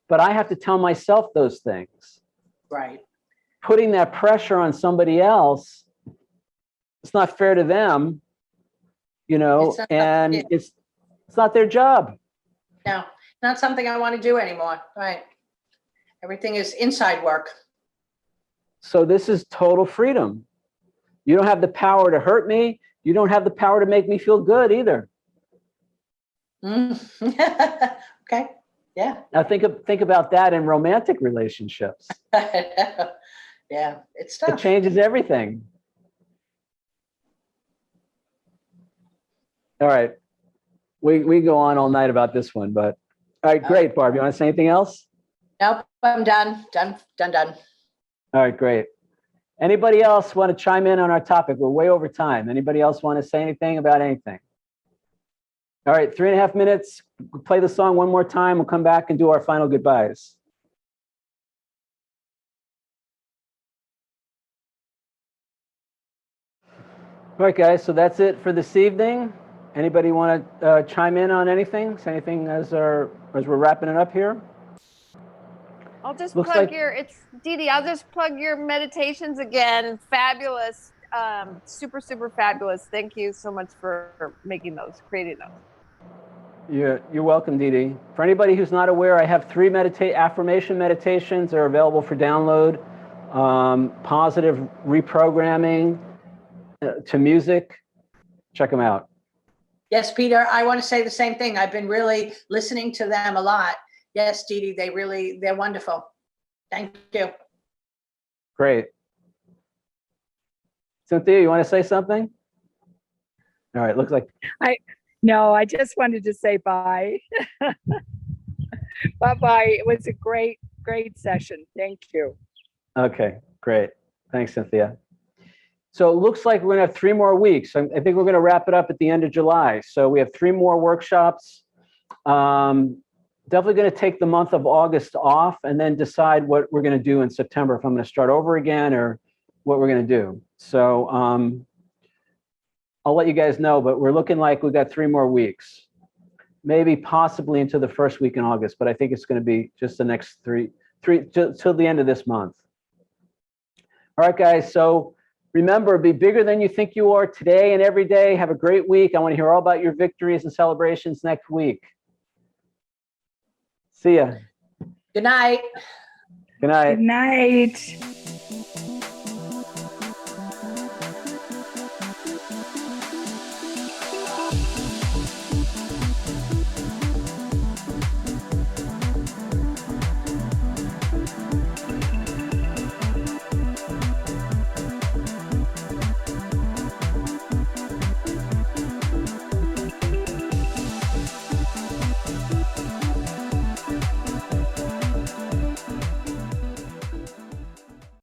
But I have to tell myself those things.
Right.
Putting that pressure on somebody else, it's not fair to them, and it's not their job.
No, not something I want to do anymore. Right. Everything is inside work.
So this is total freedom. You don't have the power to hurt me. You don't have the power to make me feel good either.
Okay. Yeah.
Now think about that in romantic relationships.
Yeah, it's tough.
It changes everything. All right. We go on all night about this one, but all right, great, Barb. You want to say anything else?
Nope, I'm done. Done.
All right, great. Anybody else want to chime in on our topic? We're way over time. Anybody else want to say anything about anything? All right, 3.5 minutes. We'll play the song one more time. We'll come back and do our final goodbyes. All right, guys, so that's it for this evening. Anybody want to chime in on anything? Say anything as we're wrapping it up here?
I'll just
Looks
plug
like-
it's Dee Dee, I'll just plug your meditations again. Fabulous. Super, super fabulous. Thank you so much for making those, creating those.
You're welcome, Dee Dee. For anybody who's not aware, I have 3 affirmation meditations that are available for download. Positive reprogramming to music. Check them out.
Yes, Peter, I want to say the same thing. I've been really listening to them a lot. Yes, Dee Dee, they're wonderful. Thank you.
Great. Cynthia, you want to say something? All right, looks like.
No, I just wanted to say bye. Bye-bye. It was a great session. Thank you.
Okay, great. Thanks, Cynthia. So it looks like we're going to have 3 more weeks. I think we're going to wrap it up at the end of July. So we have 3 more workshops. Definitely going to take the month of August off and then decide what we're going to do in September, if I'm going to start over again or what we're going to do. So I'll let you guys know, but we're looking like we've got 3 more weeks, maybe possibly into the first week in August, but I think it's going to be just the next three till the end of this month. All right, guys. So remember, be bigger than you think you are today and every day. Have a great week. I want to hear all about your victories and celebrations next week. See ya.
Good night.
Good night.
Good night.